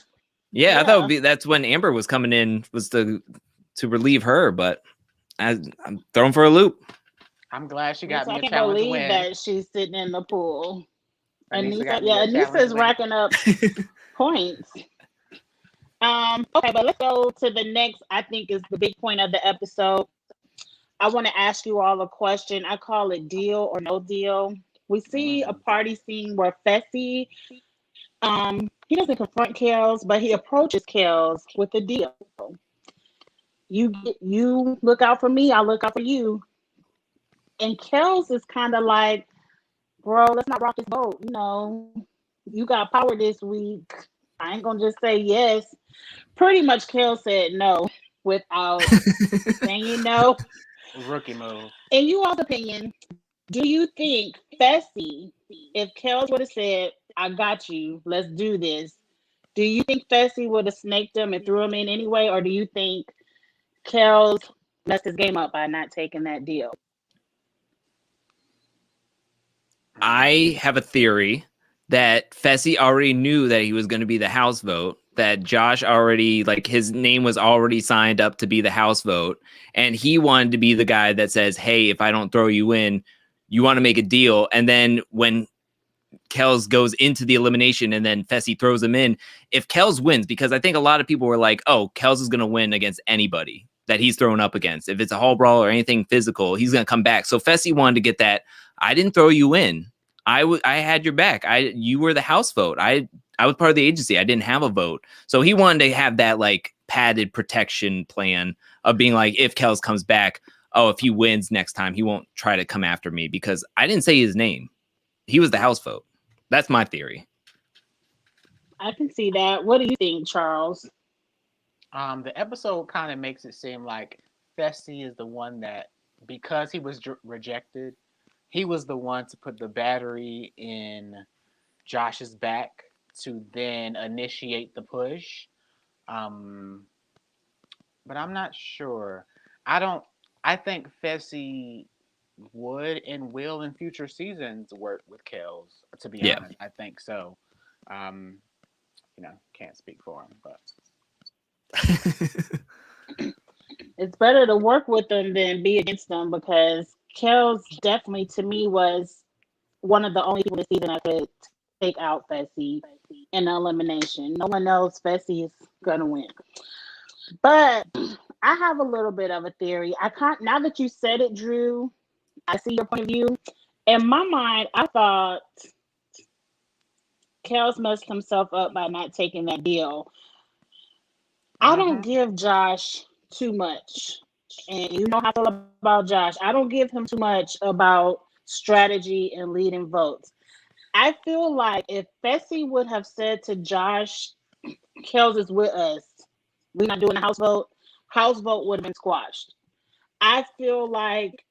Yeah, I thought it Yeah. would be that's when Amber was coming in was to relieve her, but I'm thrown for a loop. I'm glad she So got I me a can't challenge believe win. that she's sitting in the pool. Anissa got Anissa, me yeah, a Anissa challenge is win. racking up points. Okay, but let's go to the next, I think is the big point of the episode. I want to ask you all a question. I call it deal or no deal. We see a party scene where Fessy, he doesn't confront Kels, but he approaches Kels with a deal. You look out for me, I look out for you. And Kels is kind of like, bro, let's not rock this boat. You know, you got power this week. I ain't gonna just say yes. Pretty much Kels said no without saying no. Rookie move. In you all's opinion, do you think Fessy, if Kels would have said, I got you, let's do this, do you think Fessy would have snaked him and threw him in anyway? Or do you think Kels messed his game up by not taking that deal? I have a theory that Fessy already knew that he was going to be the House vote, that Josh already, like, his name was already signed up to be the House vote, and he wanted to be the guy that says, hey, if I don't throw you in, you want to make a deal. And then when Kels goes into the elimination and then Fessy throws him in, if Kels wins, because I think a lot of people were like, oh, Kels is going to win against anybody that he's thrown up against. If it's a hall brawl or anything physical, he's going to come back. So Fessy wanted to get that. I didn't throw you in. I had your back. You were the House vote. I was part of the agency. I didn't have a vote. So he wanted to have that like padded protection plan of being like, if Kels comes back, oh, if he wins next time, he won't try to come after me because I didn't say his name. He was the House vote. That's my theory. I can see that. What do you think, Charles? The episode kind of makes it seem like Fessy is the one that, because he was rejected, he was the one to put the battery in Josh's back to then initiate the push. But I'm not sure. I think Fessy would and will in future seasons work with Kels, to be honest. I think so. Can't speak for him, but It's better to work with them than be against them because Kels definitely, to me, was one of the only people this season I could take out Fessy in the elimination. No one else, Fessy is gonna win. But I have a little bit of a theory. Now that you said it, Drew, I see your point of view, In my mind, I thought Kels messed himself up by not taking that deal. I don't give Josh too much. And you know how I feel about Josh. I don't give him too much about strategy and leading votes. I feel like if Fessy would have said to Josh, Kels is with us, we're not doing a house vote would have been squashed. I feel like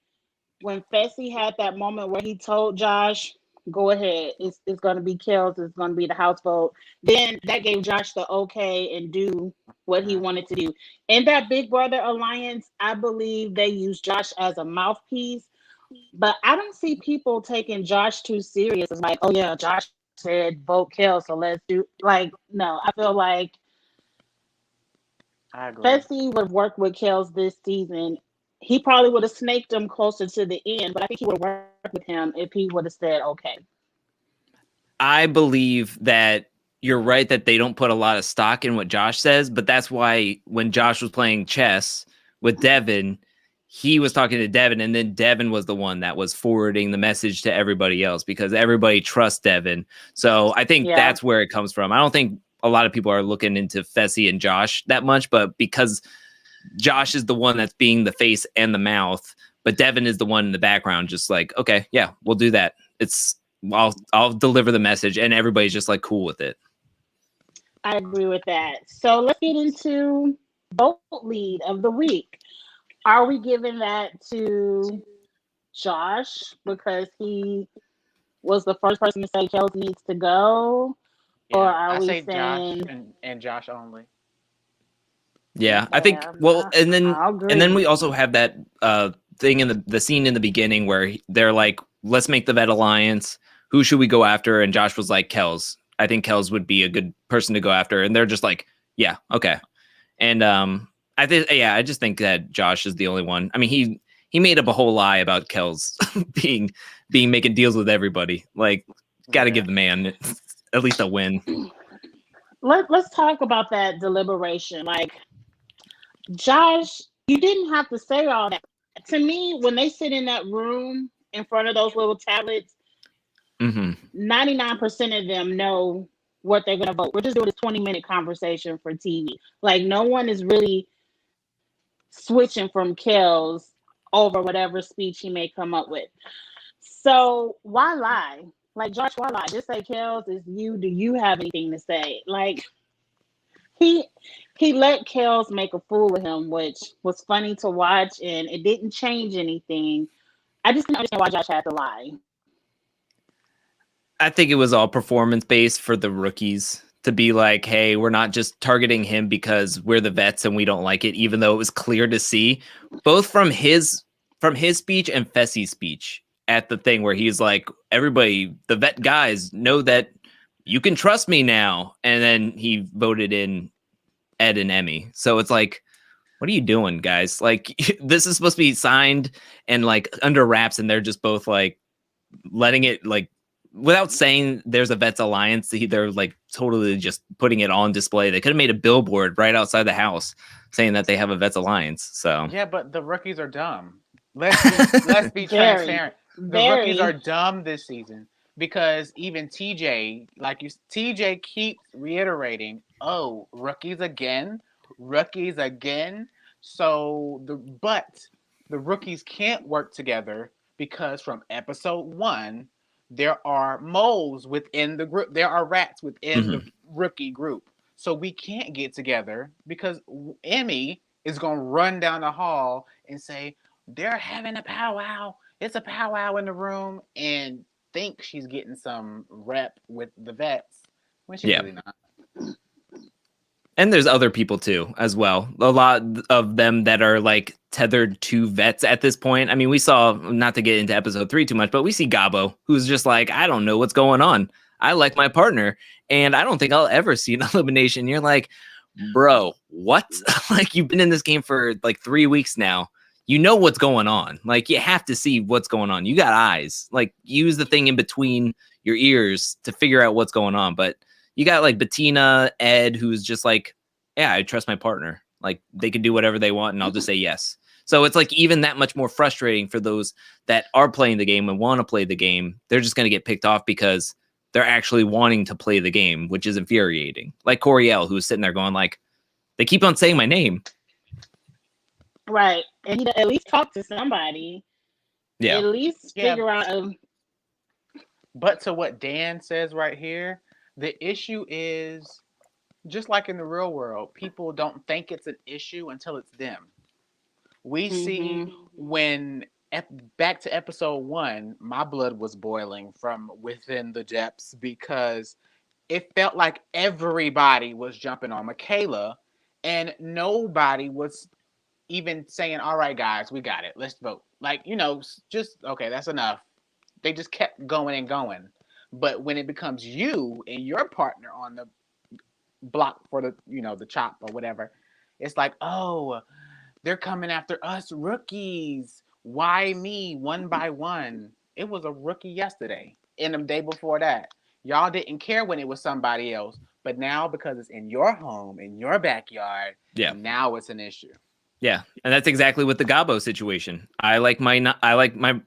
when Fessy had that moment where he told Josh, go ahead, it's going to be Kels, it's going to be the house vote, then that gave Josh the okay and do what he wanted to do. In that Big Brother alliance, I believe they used Josh as a mouthpiece, but I don't see people taking Josh too serious. It's like, oh yeah, Josh said vote Kels, so let's do, like, no, I feel like I agree. Fessy would have worked with Kels this season. He probably would have snaked him closer to the end, but I think he would have worked with him if he would have said, okay. I believe that you're right that they don't put a lot of stock in what Josh says, but that's why when Josh was playing chess with Devin, he was talking to Devin, and then Devin was the one that was forwarding the message to everybody else because everybody trusts Devin. So I think that's where it comes from. I don't think a lot of people are looking into Fessy and Josh that much, but because Josh is the one that's being the face and the mouth, but Devin is the one in the background, just like, okay, yeah, we'll do that. I'll deliver the message, and everybody's just like cool with it. I agree with that. So let's get into vote lead of the week. Are we giving that to Josh because he was the first person to say Kels needs to go? Yeah, Or are I we say saying Josh and Josh only. Yeah, I think. Well, and then we also have that thing in the scene in the beginning where they're like, "Let's make the vet alliance. Who should we go after?" And Josh was like, "Kels. I think Kels would be a good person to go after." And they're just like, "Yeah, okay." And I just think that Josh is the only one. I mean, he made up a whole lie about Kels being making deals with everybody. Like, got to give the man at least a win. Let's talk about that deliberation. Like, Josh, you didn't have to say all that. To me, when they sit in that room in front of those little tablets, 99% of them know what they're going to vote. We're just doing this 20-minute conversation for TV. Like, no one is really switching from Kels over whatever speech he may come up with. So why lie? Like, Josh, why lie? Just say, Kels, is you. Do you have anything to say? Like, he let Kels make a fool of him, which was funny to watch, and it didn't change anything. I just didn't understand why Josh had to lie. I think it was all performance based for the rookies to be like, hey, we're not just targeting him because we're the vets and we don't like it, even though it was clear to see both from his speech and Fessy's speech at the thing where he's like, everybody, the vet guys know that you can trust me now. And then he voted in Ed and Emmy. So it's like, what are you doing, guys? Like, this is supposed to be signed and like under wraps, and they're just both like letting it, like, without saying there's a vets alliance. They're like totally just putting it on display. They could have made a billboard right outside the house saying that they have a vets alliance. So yeah, but the rookies are dumb. Let's be transparent. The rookies are dumb this season because even TJ, TJ keeps reiterating, "Oh, rookies again, rookies again." So the rookies can't work together because from episode 1, there are moles within the group. There are rats within the rookie group. So we can't get together because Emmy is going to run down the hall and say, they're having a powwow. It's a powwow in the room, and think she's getting some rep with the vets when she's really not. And there's other people too, as well. A lot of them that are like tethered to vets at this point. I mean, we saw, not to get into episode 3 too much, but we see Gabo, who's just like, I don't know what's going on. I like my partner, and I don't think I'll ever see an elimination. You're like, bro, what? Like, you've been in this game for like 3 weeks now. You know what's going on. Like, you have to see what's going on. You got eyes. Like, use the thing in between your ears to figure out what's going on. But you got like Bettina, Ed, who's just like, yeah, I trust my partner. Like, they can do whatever they want, and I'll just say yes. So it's like even that much more frustrating for those that are playing the game and want to play the game. They're just going to get picked off because they're actually wanting to play the game, which is infuriating. Like Coriel, who's sitting there going like, they keep on saying my name. Right. And he at least talk to somebody. Yeah. At least figure out. But to what Dan says right here, the issue is just like in the real world, people don't think it's an issue until it's them. We see when back to episode 1, my blood was boiling from within the depths because it felt like everybody was jumping on Michaela and nobody was even saying, all right, guys, we got it. Let's vote. Like, just, okay, that's enough. They just kept going and going. But when it becomes you and your partner on the block for the, the chop or whatever, it's like, oh, they're coming after us rookies. Why me? One by one. It was a rookie yesterday and the day before that. Y'all didn't care when it was somebody else. But now because it's in your home, in your backyard, now it's an issue. Yeah, and that's exactly what the Gabo situation. I like my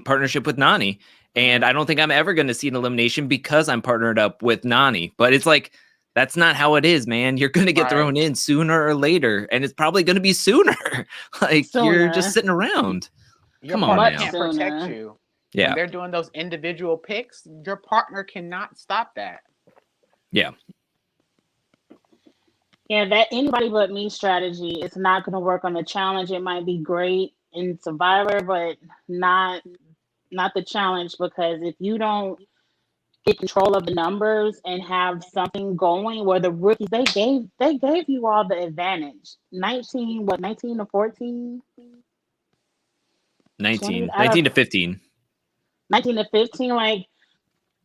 partnership with Nani, and I don't think I'm ever going to see an elimination because I'm partnered up with Nani. But it's like that's not how it is, man. You're going to get thrown in sooner or later, and it's probably going to be sooner. You're just sitting around. Your Come on partner now. can't protect you. Yeah, when they're doing those individual picks, your partner cannot stop that. Yeah. Yeah, that anybody but me strategy is not going to work on the challenge. It might be great in Survivor, but not the challenge, because if you don't get control of the numbers and have something going where the rookies they gave you all the advantage. 19 to 14? 19 to 15. 19 to 15, like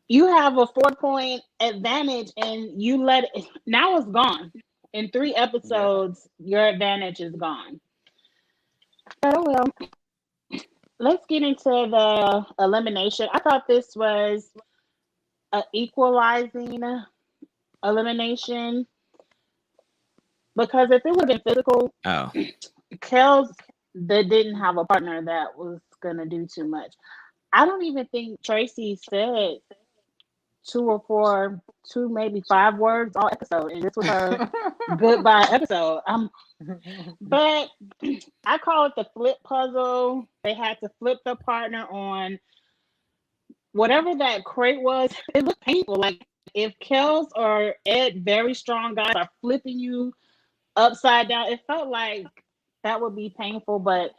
you have a 4-point advantage and you let it, now it's gone. In 3 episodes, your advantage is gone. Oh well. Let's get into the elimination. I thought this was an equalizing elimination, because if it would have been physical, Kels that didn't have a partner that was gonna do too much. I don't even think Tracy said 2 or 4, 2 maybe 5 words all episode, and this was her goodbye episode. But I call it the flip puzzle. They had to flip the partner on whatever that crate was. It looked painful. Like if Kels or Ed, very strong guys, are flipping you upside down, it felt like that would be painful. But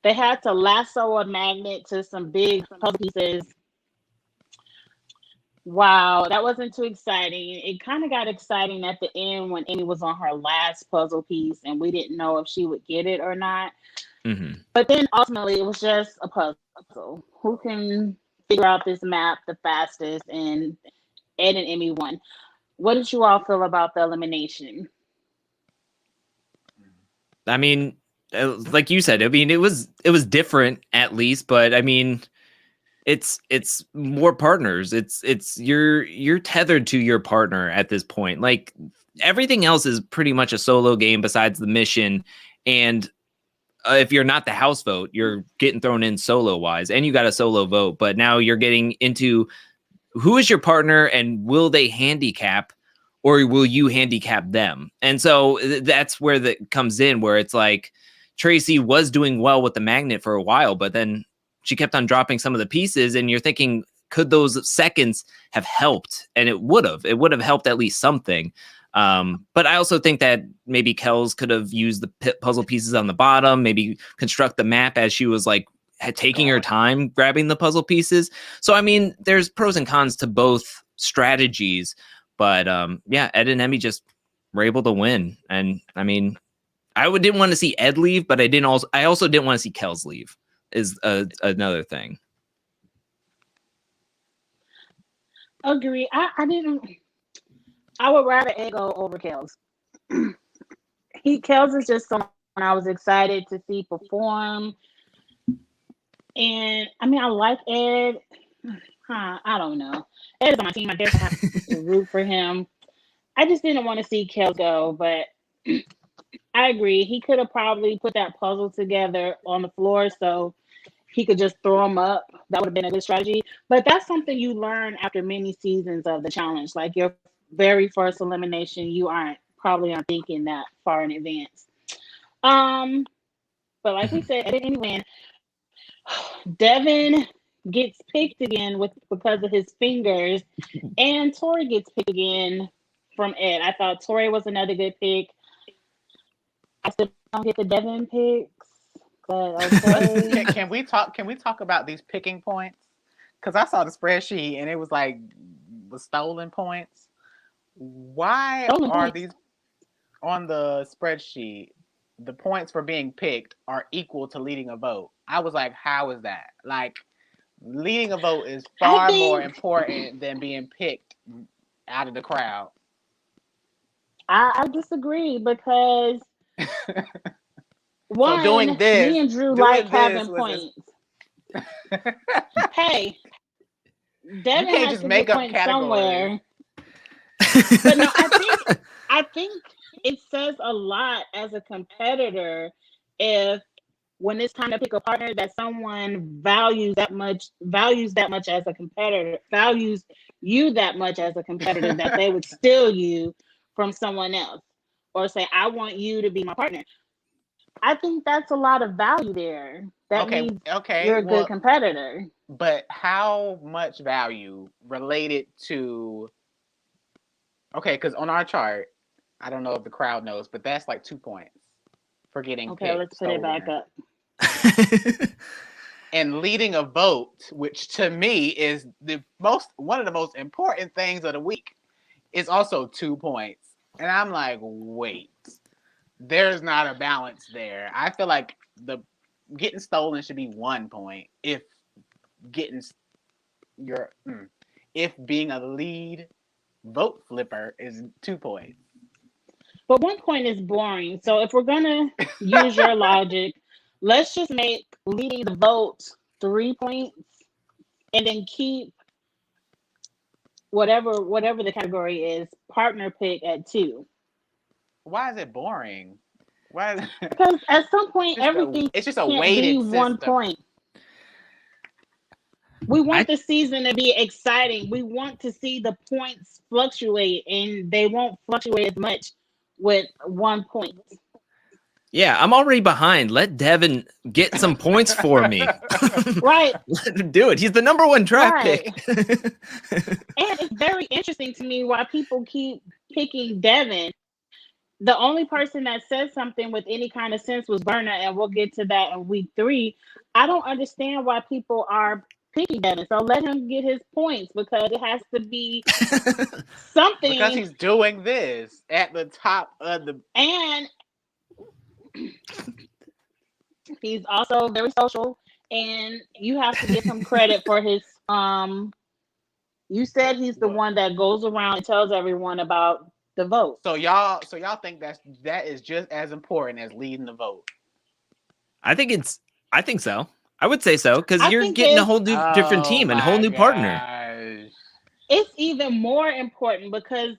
they had to lasso a magnet to some big puzzle pieces. Wow, that wasn't too exciting. It kind of got exciting at the end when Amy was on her last puzzle piece and we didn't know if she would get it or not. Mm-hmm. But then ultimately it was just a puzzle. Who can figure out this map the fastest? And Ed and Amy won. What did you all feel about the elimination? I mean, like you said, I mean, it was different at least, but I mean, it's more partners. It's you're tethered to your partner at this point. Like everything else is pretty much a solo game besides the mission. And if you're not the house vote, you're getting thrown in solo wise, and you got a solo vote. But now you're getting into who is your partner and will they handicap, or will you handicap them? And so that's where that comes in, where it's like Tracy was doing well with the magnet for a while, but then she kept on dropping some of the pieces, and you're thinking, could those seconds have helped? And it would have helped at least something. But I also think that maybe Kels could have used the puzzle pieces on the bottom, maybe construct the map as she was like taking her time grabbing the puzzle pieces. So, I mean, there's pros and cons to both strategies, but yeah, Ed and Emmy just were able to win. And I mean, didn't want to see Ed leave, but I also didn't want to see Kels leave is another thing. Agree. I would rather Ed go over Kels. Kels is just someone I was excited to see perform. And I mean, I like Ed. I don't know. Ed is on my team. I guess I have to root for him. I just didn't want to see Kels go, but I agree. He could have probably put that puzzle together on the floor so he could just throw them up. That would have been a good strategy. But that's something you learn after many seasons of the challenge. Like your very first elimination, you aren't thinking that far in advance. Um, but like we said, at any win, Devin gets picked again because of his fingers, and Tori gets picked again from Ed. I thought Tori was another good pick. I still don't get the Devin picks, but okay. Can we talk about these picking points? Because I saw the spreadsheet and it was like the stolen points. Why Stolen are points. these on the spreadsheet? The points for being picked are equal to leading a vote. I was like, how is that? Like, leading a vote is far more important than being picked out of the crowd. I disagree because one, So doing this, me and Drew doing like this having was points. Hey, Devin you can't has just to make get up points categories. somewhere. But no, I think it says a lot as a competitor if when it's time to pick a partner that someone values that much as a competitor, values you that much as a competitor that they would steal you from someone else or say, I want you to be my partner. I think that's a lot of value there. That means you're a good competitor. But how much value related to... Okay, because on our chart, I don't know if the crowd knows, but that's like 2 points for getting Okay, picked. let's put it back up. And leading a vote, which to me is one of the most important things of the week, is also 2 points. And I'm like, wait, there's not a balance there. I feel like the getting stolen should be 1 point if being a lead vote flipper is 2 points. But 1 point is boring. So if we're gonna use your logic, let's just make leading the vote 3 points and then keep whatever the category is, partner pick at 2. Why is it boring? Why? Because at some point everything it's just a can't weighted be 1 system. point. We want the season to be exciting. We want to see the points fluctuate, and they won't fluctuate as much with 1 point. Yeah, I'm already behind. Let Devin get some points for me. Right. Let him do it. He's the number 1 draft pick. And it's very interesting to me why people keep picking Devin. The only person that said something with any kind of sense was Berna, and we'll get to that in week 3. I don't understand why people are picking Devin. So let him get his points because it has to be something. Because he's doing this at the top of the... And he's also very social, and you have to give him credit for his you said he's the one that goes around and tells everyone about the vote. So y'all think that is just as important as leading the vote? I think so. I would say so because you're getting a whole different team and a whole new partner. It's even more important because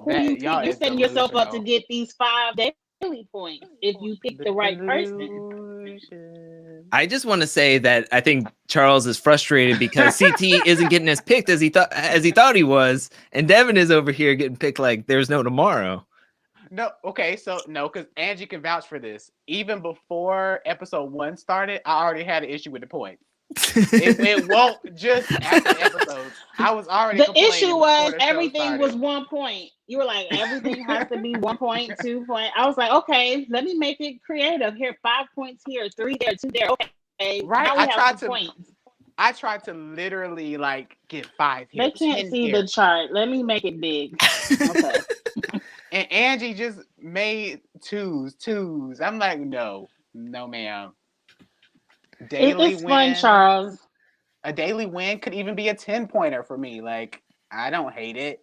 you're setting yourself up to get these 5 daily points if you pick the right person. I just want to say that I think Charles is frustrated because CT isn't getting as picked as he thought he was, and Devin is over here getting picked like there's no tomorrow. No, okay, so no, because Angie can vouch for this. Even before episode 1 started, I already had an issue with the points. It won't just after episodes. I was already. The issue was everything was 1 point. You were like, everything has to be 1 point, 2 point. I was like, okay, let me make it creative. Here, 5 points here, 3 there, 2 there. Okay, right. Now we have some points. I tried to literally like get 5 here. They can't see the chart. Let me make it big. Okay. And Angie just made twos. I'm like, no, ma'am. It's fun, Charles. A daily win could even be a 10-pointer for me. Like, I don't hate it.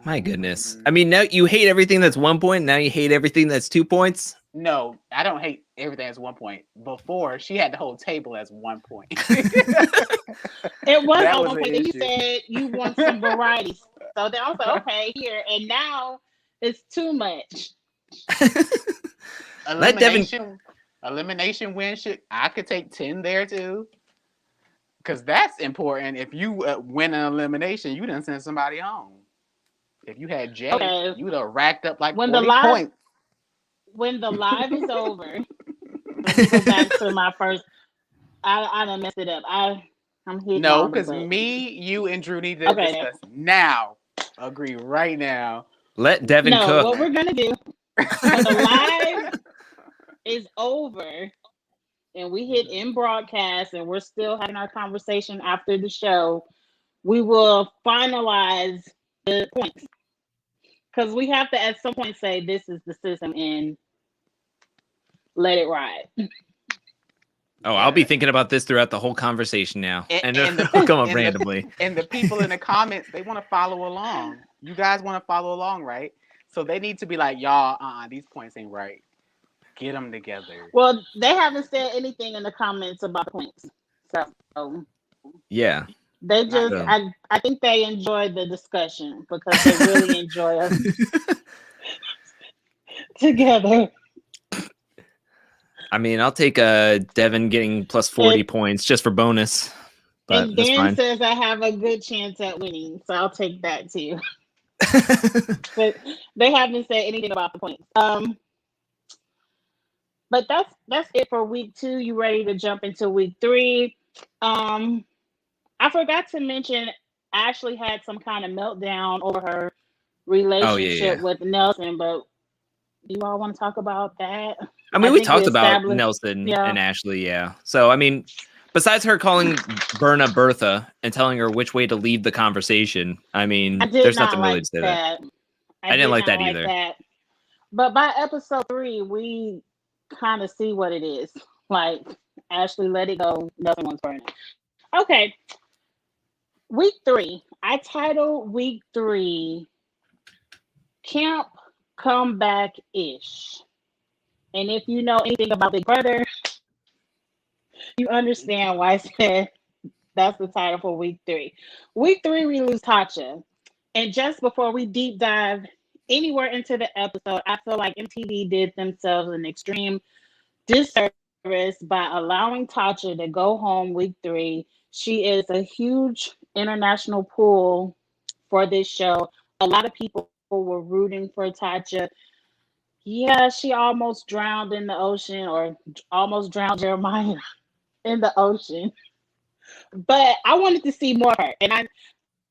My goodness. I mean, now you hate everything that's 1 point. Now you hate everything that's 2 points. No, I don't hate everything as 1 point. Before, she had the whole table as 1 point. It was at 1 point. Then you said you want some variety. So then I was like, okay, here. And now It's too much. Let Devin. Elimination win. I could take 10 there too. Because that's important. If you win an elimination, you done send somebody home. If you had Jay, Okay. you would have racked up like When 40 points. When the live is over, let me go back to my first. I done messed it up. I'm hitting No, all the because buttons. me, you, and Drew need to discuss now. Agree right now. Let Devin cook. What we're gonna do when the live is over and we hit in broadcast and we're still having our conversation after the show, we will finalize the points. Because we have to at some point say this is the system and let it ride. Oh, I'll be thinking about this throughout the whole conversation now. And it'll come up randomly. And the people in the comments, they want to follow along. You guys want to follow along, right? So they need to be like, y'all, these points ain't right. Get them together. Well, they haven't said anything in the comments about points. So yeah. They just I think they enjoy the discussion because they really enjoy us together. I mean, I'll take Devin getting plus 40 points just for bonus. But and that's Dan fine. says I have a good chance at winning, so I'll take that too. But they haven't said anything about the points. But that's it for week 2. You ready to jump into week 3? I forgot to mention Ashley had some kind of meltdown over her relationship with Nelson, but do you all want to talk about that? I mean, we talked about Nelson and Ashley, yeah. So, I mean, besides her calling Berna Bertha and telling her which way to leave the conversation, I mean, there's nothing really to say there. I didn't like that either. But by episode 3, we kind of see what it is. Like, Ashley let it go. Nelson wants Berna. Okay. Week 3. I titled week 3 Camp Comeback-ish. And if you know anything about Big Brother, you understand why I said that's the title for week 3. Week 3, we lose Tasha. And just before we deep dive anywhere into the episode, I feel like MTV did themselves an extreme disservice by allowing Tasha to go home week 3. She is a huge international pool for this show. A lot of people were rooting for Tasha. Yeah, she almost drowned in the ocean or almost drowned Jeremiah in the ocean. But I wanted to see more of her. And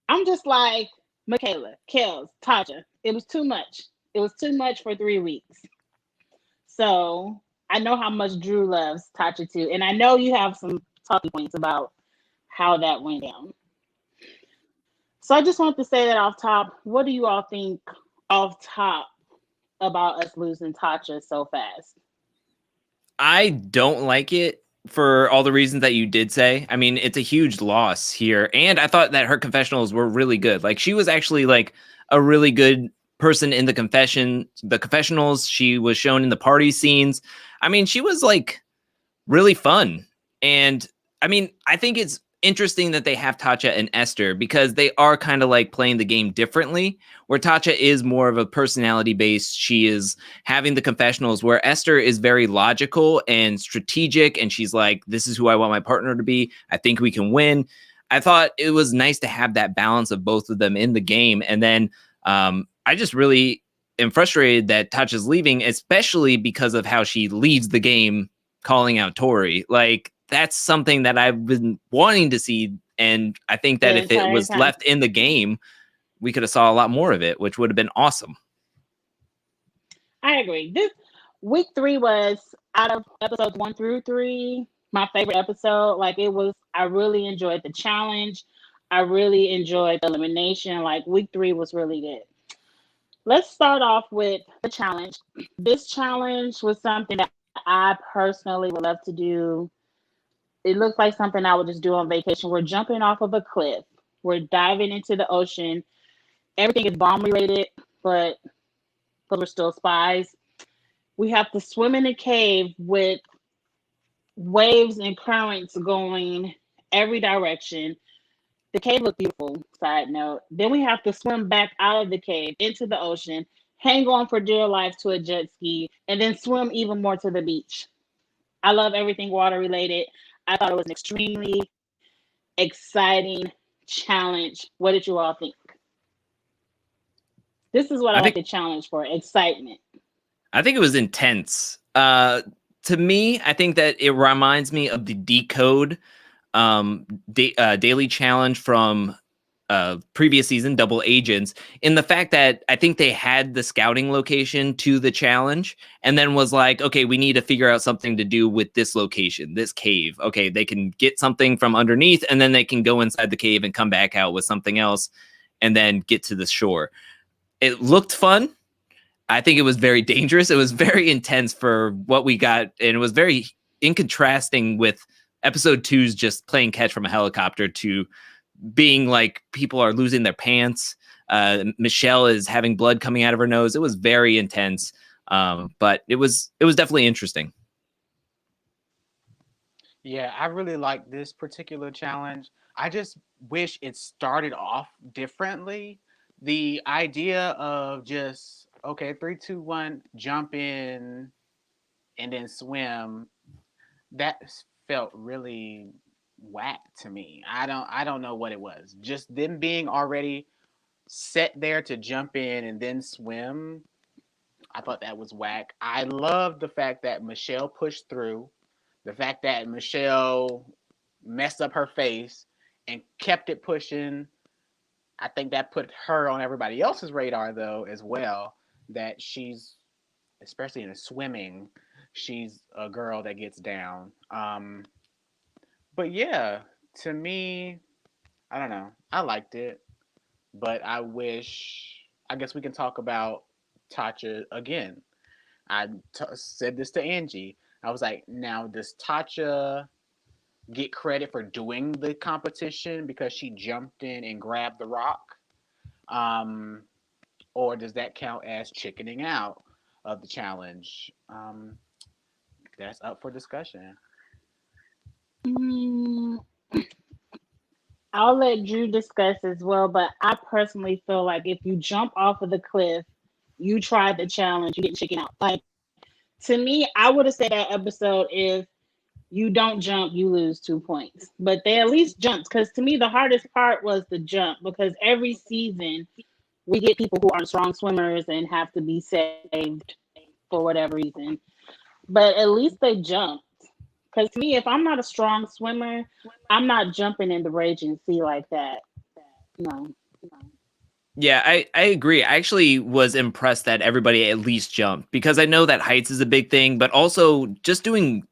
I'm just like, Michaela, Kels, Tasha, it was too much. It was too much for 3 weeks. So I know how much Drew loves Tasha too. And I know you have some talking points about how that went down. So I just want to say that off top. What do you all think off top about us losing Tasha so fast? I don't like it for all the reasons that you did say. I mean, it's a huge loss here. And I thought that her confessionals were really good. Like, she was actually like a really good person in the confessionals. She was shown in the party scenes. I mean, she was like really fun. And I mean, I think it's interesting that they have Tasha and Esther because they are kind of like playing the game differently, where Tasha is more of a personality based. She is having the confessionals, where Esther is very logical and strategic. And she's like, this is who I want my partner to be. I think we can win. I thought it was nice to have that balance of both of them in the game. And then I just really am frustrated that Tasha's leaving, especially because of how she leaves the game calling out Tori. Like, that's something that I've been wanting to see. And I think that if it was left in the game, we could have saw a lot more of it, which would have been awesome. I agree. This week 3 was, out of episodes 1 through 3, my favorite episode. Like, I really enjoyed the challenge. I really enjoyed the elimination. Like, week 3 was really good. Let's start off with the challenge. This challenge was something that I personally would love to do. It looks like something I would just do on vacation. We're jumping off of a cliff. We're diving into the ocean. Everything is bomb related, but we're still spies. We have to swim in a cave with waves and currents going every direction. The cave looked beautiful, side note. Then we have to swim back out of the cave into the ocean, hang on for dear life to a jet ski, and then swim even more to the beach. I love everything water related. I thought it was an extremely exciting challenge. What did you all think? This is what I like the challenge for, excitement. I think it was intense. To me, I think that it reminds me of the Decode daily challenge from previous season, Double Agents, in the fact that I think they had the scouting location to the challenge and then was like, okay, we need to figure out something to do with this location, this cave. Okay, they can get something from underneath and then they can go inside the cave and come back out with something else and then get to the shore. It looked fun. I think it was very dangerous. It was very intense for what we got. And it was very in contrasting with episode 2's just playing catch from a helicopter to being like people are losing their pants. Michelle is having blood coming out of her nose. It was very intense. But it was definitely interesting. Yeah, I really like this particular challenge. I just wish it started off differently. The idea of just, okay, 3, 2, 1, jump in and then swim, that felt really whack to me. I don't know what it was. Just them being already set there to jump in and then swim. I thought that was whack. I love the fact that Michelle pushed through. The fact that Michelle messed up her face and kept it pushing. I think that put her on everybody else's radar though as well. That she's, especially in the swimming, she's a girl that gets down. But yeah, to me, I don't know. I liked it, but I wish. I guess we can talk about Tatcha again. Said this to Angie. I was like, now does Tatcha get credit for doing the competition because she jumped in and grabbed the rock? Or does that count as chickening out of the challenge? That's up for discussion. I'll let Drew discuss as well, but I personally feel like if you jump off of the cliff, you tried the challenge, you get chicken out. Like, to me, I would have said that episode, if you don't jump, you lose 2 points. But they at least jumped, because to me, the hardest part was the jump, because every season we get people who aren't strong swimmers and have to be saved for whatever reason. But at least they jumped. Because to me, if I'm not a strong swimmer, I'm not jumping in the raging sea like that. No. Yeah, I agree. I actually was impressed that everybody at least jumped, because I know that heights is a big thing, but also just doing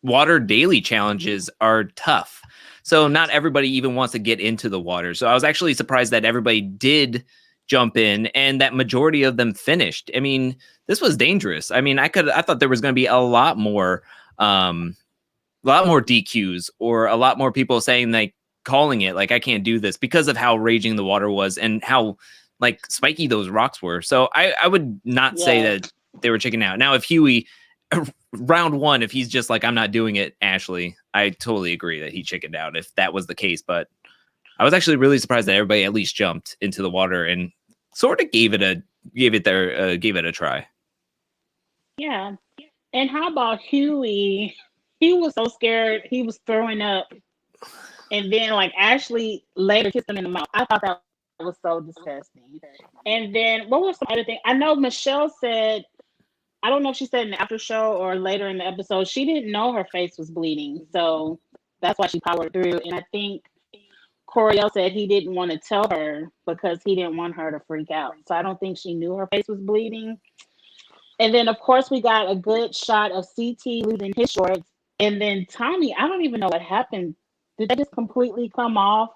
water daily challenges are tough. So not everybody even wants to get into the water. So I was actually surprised that everybody did jump in and that majority of them finished. I mean, this was dangerous. I mean, I thought there was going to be a lot more DQs or a lot more people saying, like, calling it like, I can't do this, because of how raging the water was and how like spiky those rocks were. So I would not say that they were checking out. Now, if Huey round 1, if he's just like, I'm not doing it, Ashley, I totally agree that he chickened out if that was the case. But I was actually really surprised that everybody at least jumped into the water and sort of gave it a try. Yeah. And how about Huey? He was so scared, he was throwing up. And then, like, Ashley later kissed him in the mouth. I thought that was so disgusting. And then, what was some other thing? I know Michelle said, I don't know if she said in the after show or later in the episode, she didn't know her face was bleeding. So that's why she powered through. And I think Coriel said he didn't want to tell her because he didn't want her to freak out. So I don't think she knew her face was bleeding. And then, of course, we got a good shot of CT losing his shorts. And then Tommy, I don't even know what happened. Did they just completely come off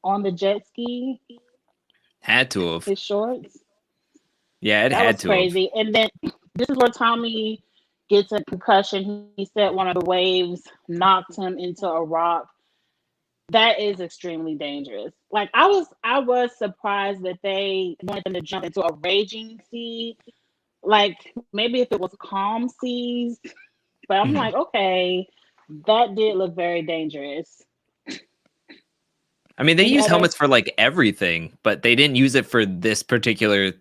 on the jet ski? Had to have. His shorts? Yeah, it that had was to crazy. have. And then this is where Tommy gets a concussion. He said one of the waves knocked him into a rock. That is extremely dangerous. Like, I was surprised that they wanted them to jump into a raging sea. Like, maybe if it was calm seas. But I'm like, okay, that did look very dangerous. I mean, they use helmets for like everything, but they didn't use it for this particular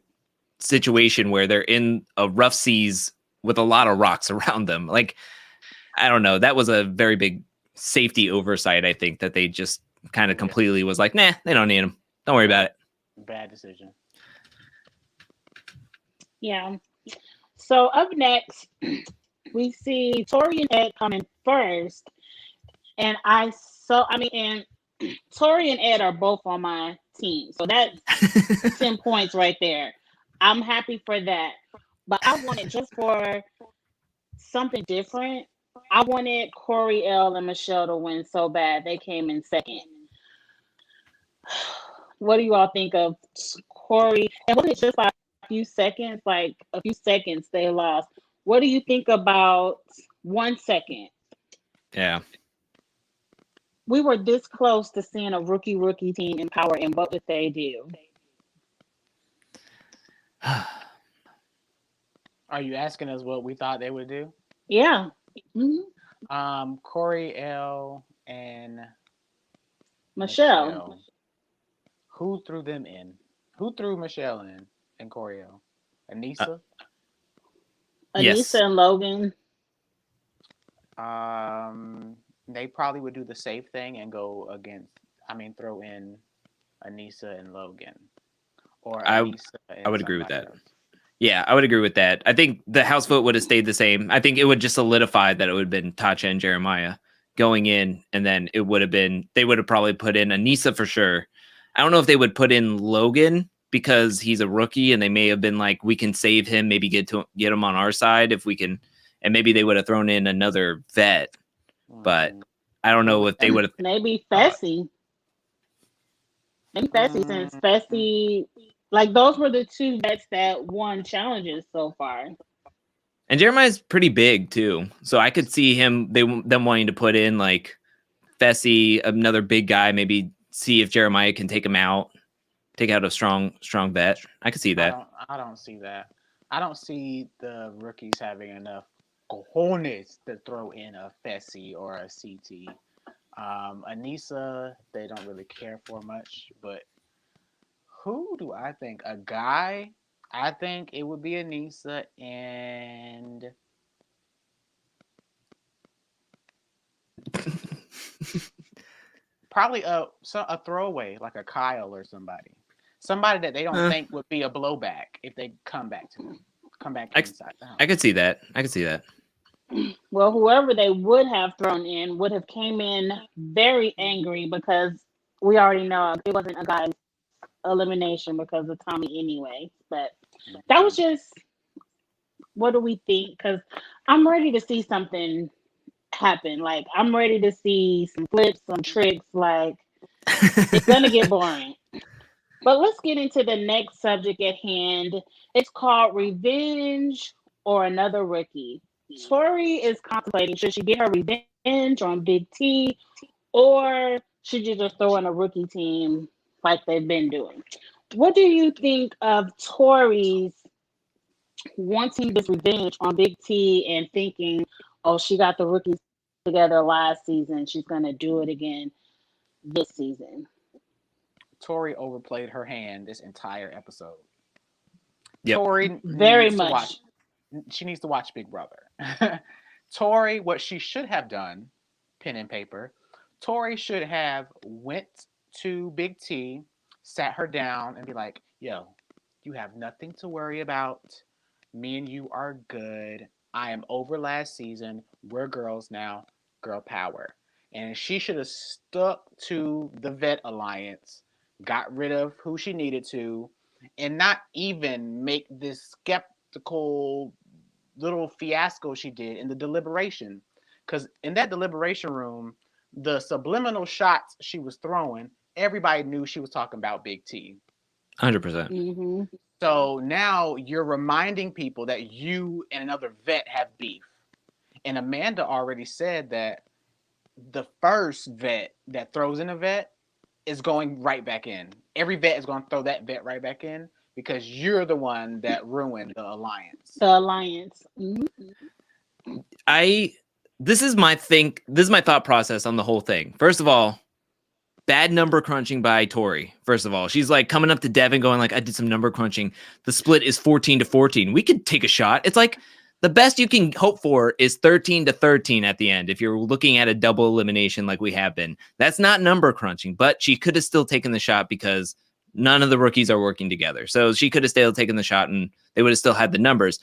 situation where they're in a rough seas with a lot of rocks around them. Like, I don't know. That was a very big safety oversight, I think, that they just kind of completely was like, nah, they don't need him. Don't worry about it. Bad decision. Yeah. So up next, we see Tori and Ed coming first. And and Tori and Ed are both on my team. So that's 10 points right there. I'm happy for that. But I wanted, just for something different, I wanted Corey L and Michelle to win so bad. They came in second. What do you all think of Corey? And wasn't it just like a few seconds? Like a few seconds they lost. What do you think about 1 second? Yeah. We were this close to seeing a rookie team in power, and what did they do? Are you asking us what we thought they would do? Yeah. Mm-hmm. Corey L and Michelle. Who threw them in? Who threw Michelle in and Corey L? Anissa? Yes. Anissa and Logan. They probably would do the safe thing and throw in Anissa and Logan. Or Anissa and I would agree with that. else. Yeah, I would agree with that. I think the house vote would have stayed the same. I think it would just solidify that it would have been Tasha and Jeremiah going in, and then they would have probably put in Anissa for sure. I don't know if they would put in Logan because he's a rookie, and they may have been like, we can save him, maybe get him on our side if we can, and maybe they would have thrown in another vet, but I don't know if they would have. Maybe Fessy. Maybe Fessy, since Fessy, like those were the two vets that won challenges so far. And Jeremiah's pretty big too, so I could see them wanting to put in like Fessy, another big guy, maybe see if Jeremiah can take out a strong vet. I could see that. I don't see that. I don't see the rookies having enough cojones to throw in a Fessy or a CT. Anissa, they don't really care for much, but who do I think? A guy? I think it would be Anissa and probably a throwaway, like a Kyle or somebody that they don't think would be a blowback if they come back inside the house. I could see that. Well, whoever they would have thrown in would have came in very angry, because we already know it wasn't a guy's elimination because of Tommy anyway. But that was just, what do we think? Because I'm ready to see something happen. Like, I'm ready to see some flips, some tricks. Like, it's gonna get boring. But let's get into the next subject at hand. It's called Revenge or Another Rookie. Tori is contemplating, should she get her revenge on Big T, or should you just throw in a rookie team like they've been doing? What do you think of Tori's wanting this revenge on Big T and thinking, oh, she got the rookies together last season, she's going to do it again this season? Tori overplayed her hand this entire episode. Yep. Tori very much. She needs to watch Big Brother. Tori, what she should have done, pen and paper, Tori should have went to Big T, sat her down, and be like, yo, you have nothing to worry about. Me and you are good. I am over last season. We're girls now. Girl power. And she should have stuck to the vet alliance, got rid of who she needed to, and not even make this skeptical little fiasco she did in the deliberation. Because in that deliberation room, the subliminal shots she was throwing, everybody knew she was talking about Big T. 100%. Mm-hmm. So now you're reminding people that you and another vet have beef. And Amanda already said that the first vet that throws in a vet is going right back in. Every vet is going to throw that vet right back in because you're the one that ruined the alliance. Mm-hmm. This is my thought process on the whole thing. First of all, bad number crunching by Tori. First of all, she's like coming up to Devin going like, I did some number crunching. The split is 14-14. We could take a shot. It's like the best you can hope for is 13-13 at the end. If you're looking at a double elimination like we have been, that's not number crunching, but she could have still taken the shot because none of the rookies are working together. So she could have still taken the shot and they would have still had the numbers.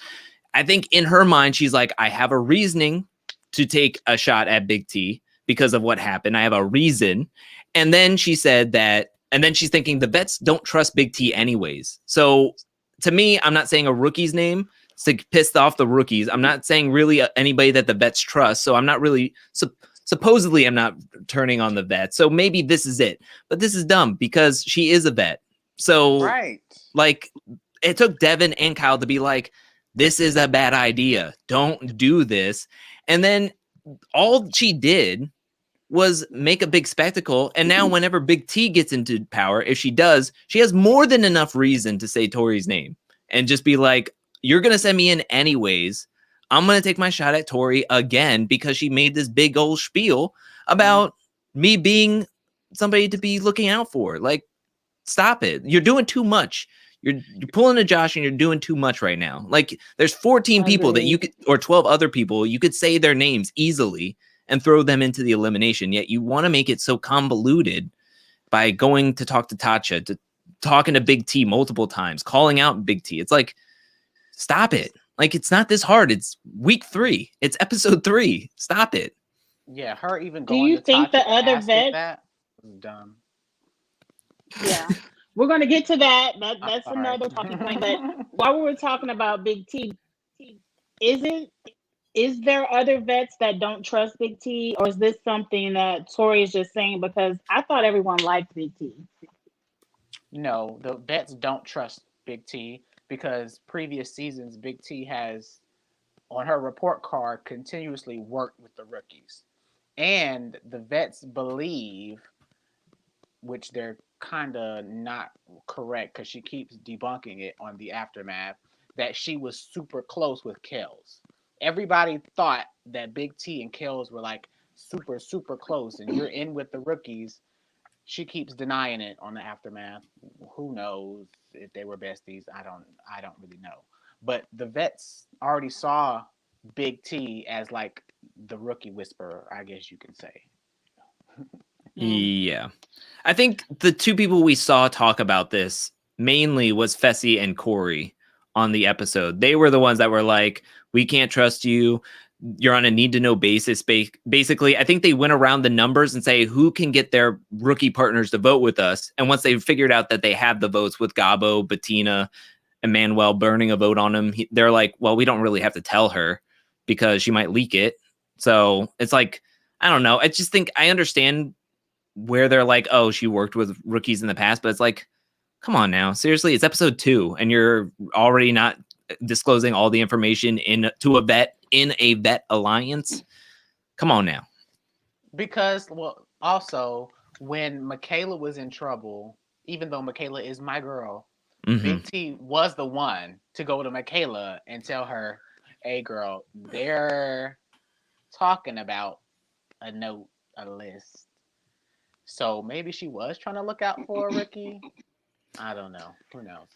I think in her mind, she's like, I have a reasoning to take a shot at Big T because of what happened. I have a reason. And then she said that, and then she's thinking the vets don't trust Big T anyways. So to me, I'm not saying a rookie's name to piss off the rookies. I'm not saying really anybody that the vets trust. So I'm not really, supposedly I'm not turning on the vet. So maybe this is it. But this is dumb because she is a vet. So Right. like it took Devin and Kyle to be like, this is a bad idea. Don't do this. And then all she did was make a big spectacle. And now whenever Big T gets into power, if she does, she has more than enough reason to say Tori's name and just be like, you're going to send me in anyways. I'm going to take my shot at Tori again because she made this big old spiel about me being somebody to be looking out for. Like, stop it. You're doing too much. You're pulling a Josh and you're doing too much right now. Like there's 14 people that you could, or 12 other people, you could say their names easily and throw them into the elimination. Yet you want to make it so convoluted by going to talk to Tatcha, to talking to Big T multiple times, calling out Big T. It's like, stop it. Like, it's not this hard. It's week 3. It's episode 3. Stop it. Yeah, her even Do going you to think Tasha the to other ask it vets? that was dumb. Yeah, we're gonna get to that. That's Sorry. another talking point. But while we were talking about Big T, is there other vets that don't trust Big T, or is this something that Tori is just saying because I thought everyone liked Big T? No, the vets don't trust Big T because previous seasons Big T has on her report card continuously worked with the rookies. And the vets believe, which they're kind of not correct because she keeps debunking it on the aftermath, that she was super close with Kels. Everybody thought that Big T and Kels were like super, super close, and you're in with the rookies. She keeps denying it on the aftermath. Who knows if they were besties? I don't really know. But the vets already saw Big T as like the rookie whisperer, I guess you can say. Yeah. I think the two people we saw talk about this mainly was Fessy and Corey on the episode. They were the ones that were like, we can't trust you. You're on a need to know basis. Basically, I think they went around the numbers and say who can get their rookie partners to vote with us. And once they figured out that they have the votes with Gabo, Bettina, and Manuel burning a vote on him, they're like, well, we don't really have to tell her because she might leak it. So it's like, I don't know. I just think I understand where they're like, oh, she worked with rookies in the past, but it's like, come on now, seriously, it's episode 2 and you're already not disclosing all the information to a vet in a vet alliance. Come on now. Because, well, also when Michaela was in trouble, even though Michaela is my girl, Big T was the one to go to Michaela and tell her, hey girl, they're talking about a note, a list. So maybe she was trying to look out for a rookie. I don't know. Who knows?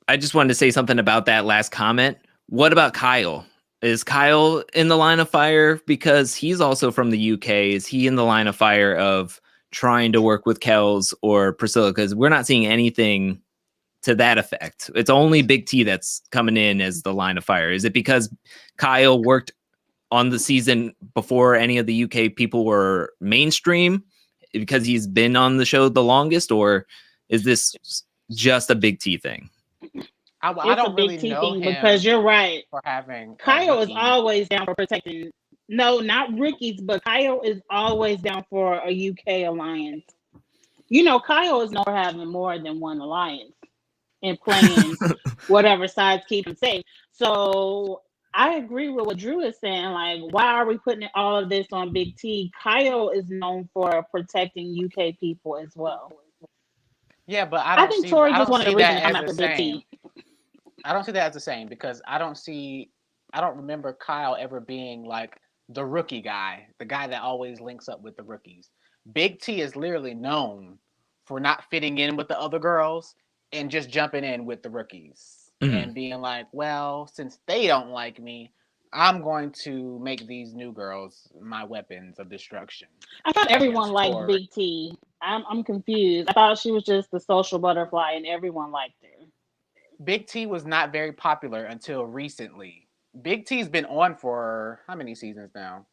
I just wanted to say something about that last comment. What about Kyle? Is Kyle in the line of fire because he's also from the UK? Is he in the line of fire of trying to work with Kels or Priscilla? Because we're not seeing anything to that effect. It's only Big T that's coming in as the line of fire. Is it because Kyle worked on the season before any of the UK people were mainstream because he's been on the show the longest, or is this just a Big T thing? I don't really know him because you're right. For having Kyle is always down for protecting. No, not rookies, but Kyle is always down for a UK alliance. You know, Kyle is known for having more than one alliance and playing whatever sides keep him safe. So I agree with what Drew is saying. Like, why are we putting all of this on Big T? Kyle is known for protecting UK people as well. Yeah, but I think Tori just wanted a reason to come after Big T. I don't see that as the same because I don't remember Kyle ever being like the rookie guy, the guy that always links up with the rookies. Big T is literally known for not fitting in with the other girls and just jumping in with the rookies Mhm. and being like, well, since they don't like me, I'm going to make these new girls my weapons of destruction I thought everyone against liked Tori. Big T. I'm confused. I thought she was just the social butterfly, and everyone liked her. Big T was not very popular until recently. Big T's been on for how many seasons now?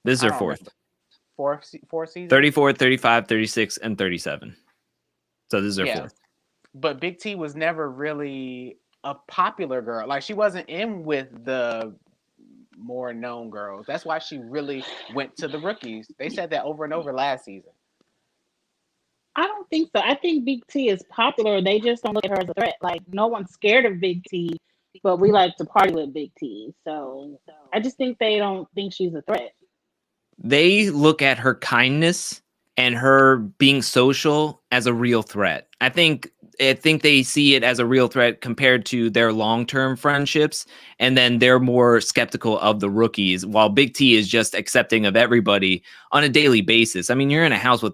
This is I her don't remember. fourth. Four seasons? 34, 35, 36, and 37. So this is her Yeah. fourth. But Big T was never really a popular girl. Like she wasn't in with the more known girls. That's why she really went to the rookies. They said that over and over last season. I don't think so. I think Big T is popular. They just don't look at her as a threat. Like no one's scared of Big T, but we like to party with Big T. So I just think they don't think she's a threat. They look at her kindness and her being social as a real threat. I think they see it as a real threat compared to their long-term friendships, and then they're more skeptical of the rookies, while Big T is just accepting of everybody on a daily basis. I mean, you're in a house with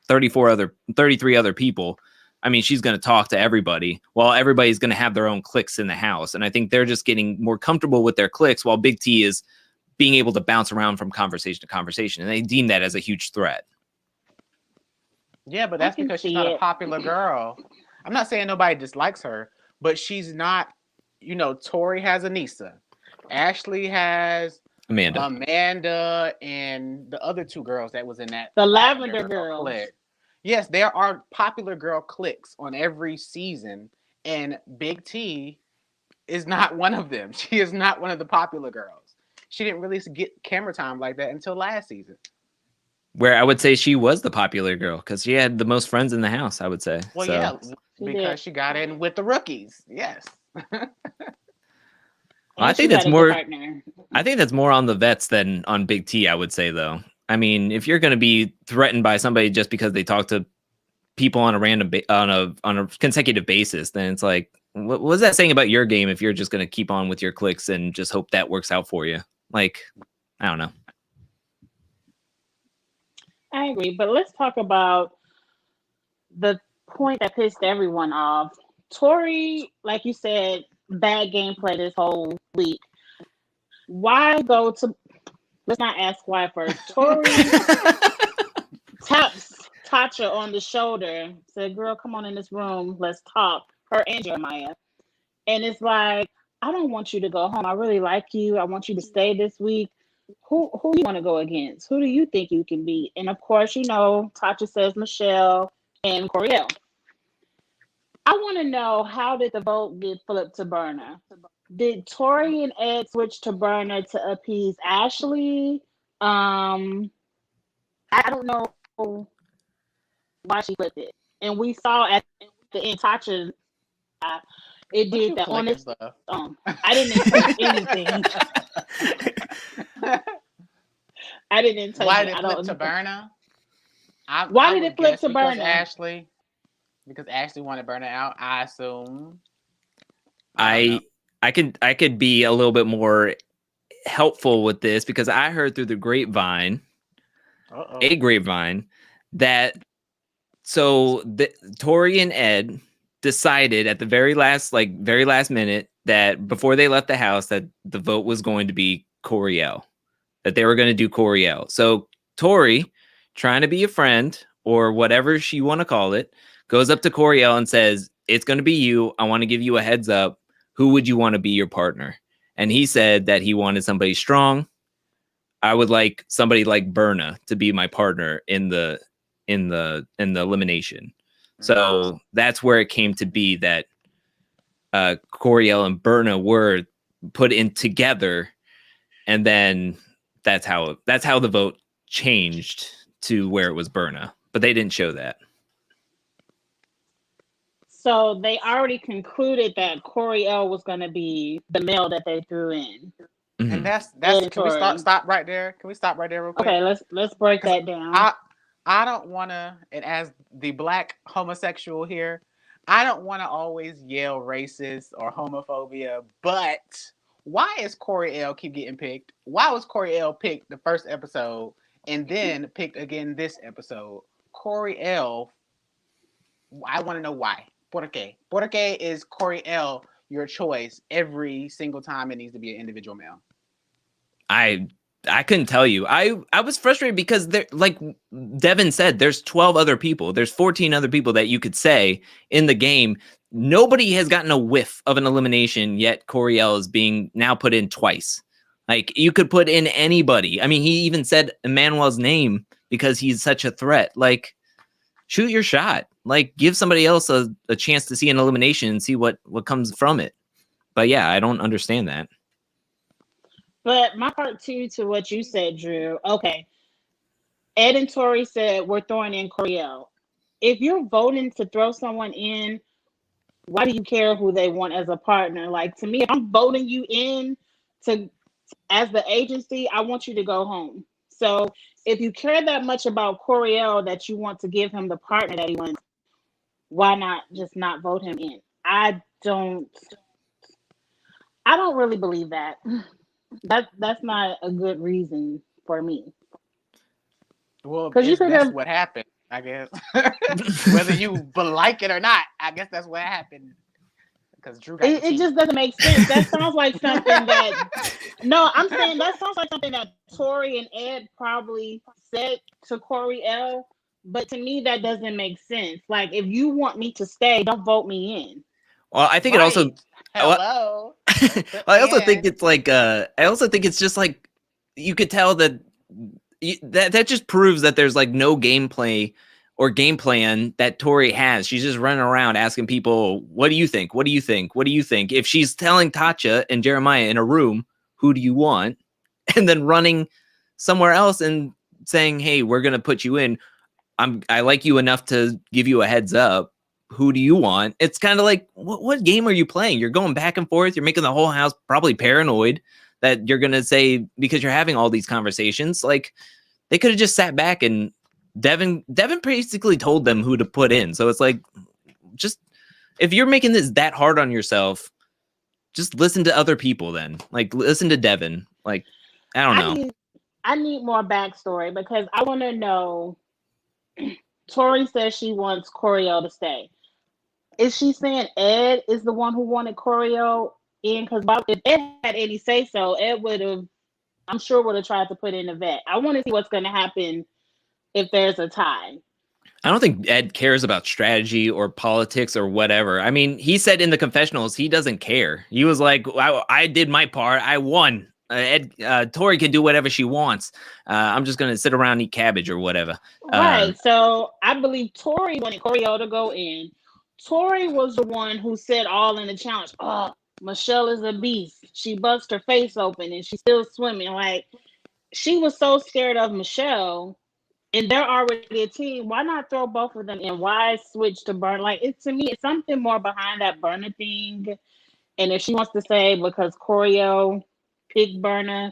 33 other people. I mean, she's going to talk to everybody, while everybody's going to have their own cliques in the house. And I think they're just getting more comfortable with their cliques, while Big T is being able to bounce around from conversation to conversation. And they deem that as a huge threat. Yeah, but I that's can because she's see not a it. popular girl. I'm not saying nobody dislikes her, but she's not, Tori has Anissa. Ashley has Amanda. Amanda and the other two girls that was in that The Lavender Lavender Girl Girls. clique. Yes, there are popular girl cliques on every season, and Big T is not one of them. She is not one of the popular girls. She didn't really get camera time like that until last season. Where I would say she was the popular girl because she had the most friends in the house, I would say. Well, So yeah, She did. because she got in with the rookies. Yes. I And think she that's had a good more partner. I think that's more on the vets than on Big T, I would say though. I mean, if you're going to be threatened by somebody just because they talk to people on a random on a consecutive basis, then it's like what is that saying about your game if you're just going to keep on with your clicks and just hope that works out for you? Like, I don't know. I agree. But let's talk about the point that pissed everyone off. Tori, like you said, bad gameplay this whole week. Why go to let's not ask why first. Tori taps Tasha on the shoulder, said, "Girl, come on in this room. Let's talk." Her and Jeremiah. And it's like, I don't want you to go home. I really like you. I want you to stay this week. Who you want to go against? Who do you think you can beat? And of course, Tasha says Michelle and Coriel. I want to know, how did the vote get flipped to Burner? Did Tori and Ed switch to Burner to appease Ashley? I don't know why she flipped it. And we saw at the end, Tasha, it What did you that on clicking its stuff? own. I didn't touch anything. I didn't touch Why it. did I it flip don't. to Burner? I Why I did it would flip guess to Burner? Because Ashley wanted Burner out. I assume. I don't know. I could be a little bit more helpful with this because I heard through the grapevine, Uh-oh. a grapevine, that Tori and Ed decided at the very last minute that before they left the house that the vote was going to be Coriel, that they were going to do Coriel. So Tori, trying to be a friend or whatever she want to call it, goes up to Coriel and says, "It's going to be you. I want to give you a heads up. Who would you want to be your partner?" And he said that he wanted somebody strong. I would like somebody like Berna to be my partner in the elimination. So that's where it came to be that Coriel and Berna were put in together, and then that's how the vote changed to where it was Berna, but they didn't show that. So they already concluded that Coriel was going to be the male that they threw in. Mhm. And that's Ed and can we Tori. stop right there? Can we stop right there real quick? Okay, let's break 'Cause that down. I don't want to, and as the black homosexual here, I don't want to always yell racist or homophobia, but why is Corey L keep getting picked? Why was Corey L picked the first episode and then picked again this episode. Corey L. I want to know why. Por qué? Por qué is Corey L. your choice every single time it needs to be an individual male? I couldn't tell you. I was frustrated because there, like Devin said, there's 12 other people. There's 14 other people that you could say in the game. Nobody has gotten a whiff of an elimination yet. Coriel is being now put in twice. Like you could put in anybody. I mean, he even said Emmanuel's name because he's such a threat. Like, shoot your shot. Like, give somebody else a chance to see an elimination and see what comes from it. But yeah, I don't understand that. But my part two to what you said, Drew. Okay, Ed and Tori said we're throwing in Coriel. If you're voting to throw someone in, why do you care who they want as a partner? Like to me, if I'm voting you in to as the agency, I want you to go home. So if you care that much about Coriel that you want to give him the partner that he wants, why not just not vote him in? I don't really believe that. That's not a good reason for me. Well, that's what happened, I guess. Whether you like it or not, I guess that's what happened. Because Drew got it just doesn't make sense. That sounds like something that no, I'm saying that sounds like something that Tori and Ed probably said to Corey L. But to me, that doesn't make sense. Like, if you want me to stay, don't vote me in. Well, I think it also. Hello. I also think it's like. I also think it's just like you could tell that that just proves that there's like no gameplay or game plan that Tori has. She's just running around asking people, "What do you think? What do you think? What do you think?" If she's telling Tatcha and Jeremiah in a room, "Who do you want?" and then running somewhere else and saying, "Hey, we're gonna put you in. I like you enough to give you a heads up. Who do you want?" It's kind of like, what game are you playing? You're going back and forth. You're making the whole house probably paranoid that you're going to say, because you're having all these conversations. Like, they could have just sat back and Devin basically told them who to put in. So it's like, just, if you're making this that hard on yourself, just listen to other people then. Like, listen to Devin. Like, I don't know. I need more backstory because I want to know. Tori says she wants Coriel to stay. Is she saying Ed is the one who wanted Coriel in? Because if Ed had any say so, Ed would have, I'm sure, would have tried to put in a vet. I want to see what's going to happen if there's a tie. I don't think Ed cares about strategy or politics or whatever. I mean, he said in the confessionals he doesn't care. He was like, I did my part. I won. Tori can do whatever she wants. I'm just going to sit around and eat cabbage or whatever. Right. So I believe Tori wanted Coriel to go in. Tori was the one who said all in the challenge, "Oh, Michelle is a beast. She bust her face open and she's still swimming." Like, she was so scared of Michelle, and they're already a team. Why not throw both of them in? Why switch to Burn? Like, to me, it's something more behind that Burner thing. And if she wants to say because Coriel picked Burner,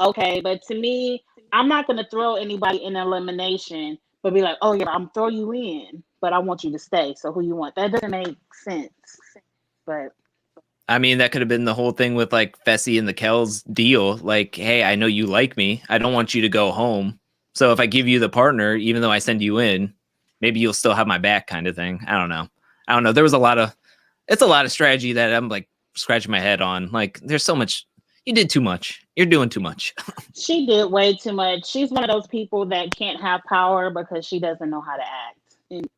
okay. But to me, I'm not going to throw anybody in elimination, but be like, "Oh yeah, I'm throw you in, but I want you to stay. So who you want?" That doesn't make sense. But I mean, that could have been the whole thing with like Fessy and the Kells deal. Like, hey, I know you like me. I don't want you to go home. So if I give you the partner, even though I send you in, maybe you'll still have my back, kind of thing. I don't know. There was it's a lot of strategy that I'm like scratching my head on. Like, there's so much. You did too much. You're doing too much. she did way too much. She's one of those people that can't have power because she doesn't know how to act. And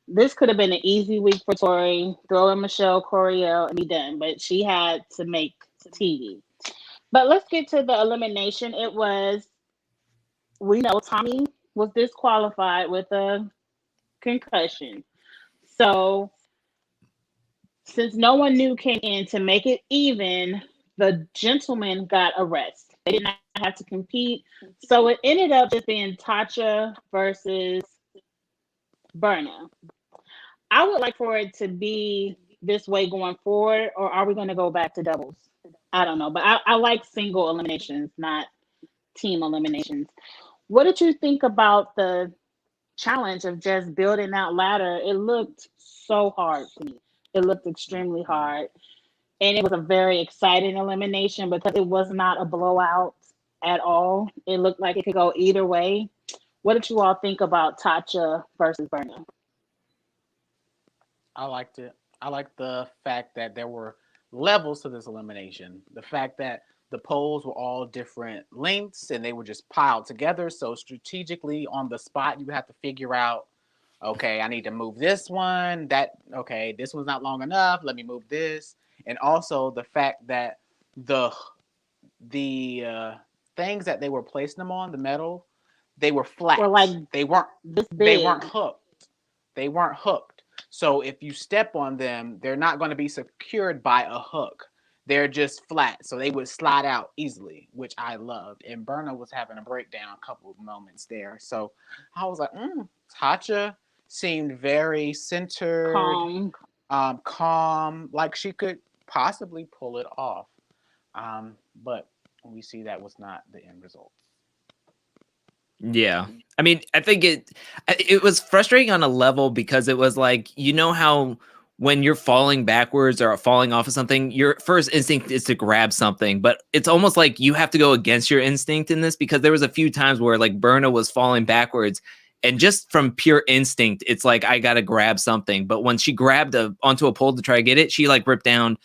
this could have been an easy week for Tori. Throw in Michelle, Coriel, and be done. But she had to make TV. But let's get to the elimination. We know Tommy was disqualified with a concussion. So since no one new came in to make it even, the gentlemen got a rest. They did not have to compete. So it ended up just being Tatcha versus Berna. I would like for it to be this way going forward, or are we going to go back to doubles? I don't know, but I like single eliminations, not team eliminations. What did you think about the challenge of just building that ladder? It looked so hard to me. It looked extremely hard. And it was a very exciting elimination because it was not a blowout at all. It looked like it could go either way. What did you all think about Tatcha versus Berna? I liked it. I liked the fact that there were levels to this elimination. The fact that the poles were all different lengths and they were just piled together. So strategically on the spot, you have to figure out, okay, I need to move this one. Okay, this one's not long enough. Let me move this. And also the fact that the things that they were placing them on, the metal, they were flat. Well, like they weren't this big. they weren't hooked. They weren't hooked. So if you step on them, they're not going to be secured by a hook. They're just flat. So they would slide out easily, which I loved. And Berna was having a breakdown a couple of moments there. So I was like, Tatcha seemed very centered, calm, like she could possibly pull it off. But we see that was not the end result. Yeah. I mean, I think it was frustrating on a level because it was like, you know how when you're falling backwards or falling off of something, your first instinct is to grab something, but it's almost like you have to go against your instinct in this, because there was a few times where like Berna was falling backwards and just from pure instinct, it's like, I got to grab something. But when she grabbed onto a pole to try to get it, she like ripped down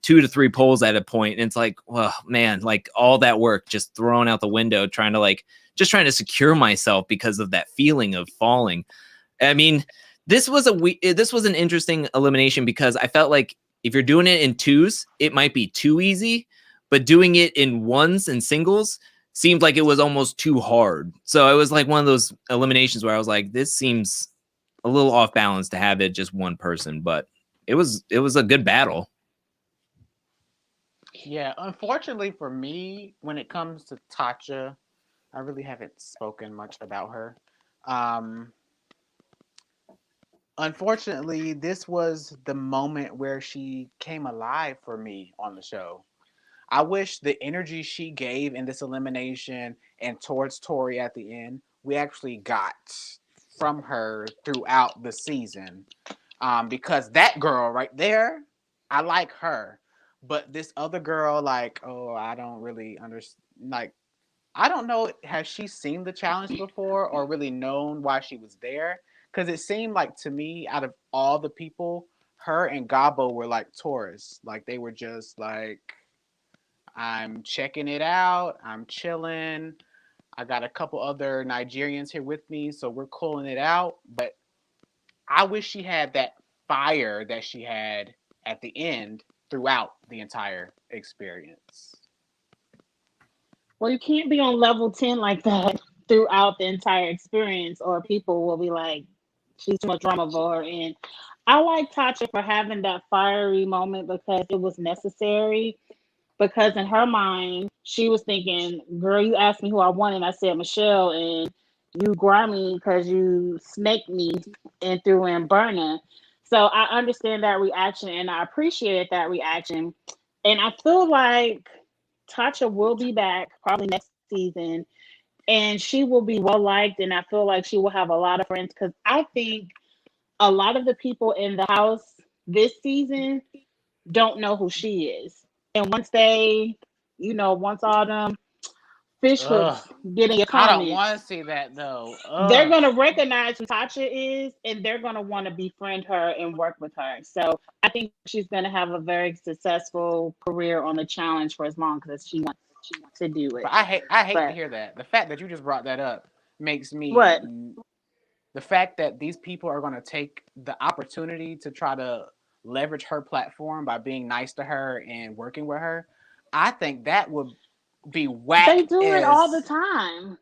2 to 3 poles at a point. And it's like, well, man, like all that work just thrown out the window, trying to secure myself because of that feeling of falling. I mean, this was an interesting elimination because I felt like if you're doing it in twos, it might be too easy, but doing it in ones and singles seemed like it was almost too hard. So it was like one of those eliminations where I was like, this seems a little off balance to have it just one person, but it was a good battle. Yeah, unfortunately for me, when it comes to Tatcha, I really haven't spoken much about her. Unfortunately, this was the moment where she came alive for me on the show. I wish the energy she gave in this elimination and towards Tori at the end, we actually got from her throughout the season. Because that girl right there, I like her. But this other girl, like, I don't really understand. Like, I don't know, has she seen the challenge before or really known why she was there? Because it seemed like to me, out of all the people, her and Gabo were like tourists. Like they were just like, I'm checking it out. I'm chilling. I got a couple other Nigerians here with me, so we're cooling it out. But I wish she had that fire that she had at the end throughout the entire experience. Well, you can't be on level 10 like that throughout the entire experience, or people will be like, she's too much drama for her. And I like Tasha for having that fiery moment because it was necessary. Because in her mind, she was thinking, girl, you asked me who I wanted. And I said, Michelle, and you grind me because you snaked me and threw in Berna. So I understand that reaction and I appreciated that reaction. And I feel like Tasha will be back probably next season and she will be well liked. And I feel like she will have a lot of friends because I think a lot of the people in the house this season don't know who she is. And once once all them fish hooks get in your I comments, don't want to see that though. they're gonna recognize who Tasha is, and they're gonna want to befriend her and work with her. So I think she's gonna have a very successful career on the challenge for as long as she wants to do it. But I hate to hear that. The fact that you just brought that up makes me what? The fact that these people are going to take the opportunity to try to leverage her platform by being nice to her and working with her, I think that would be whack. They do it all the time.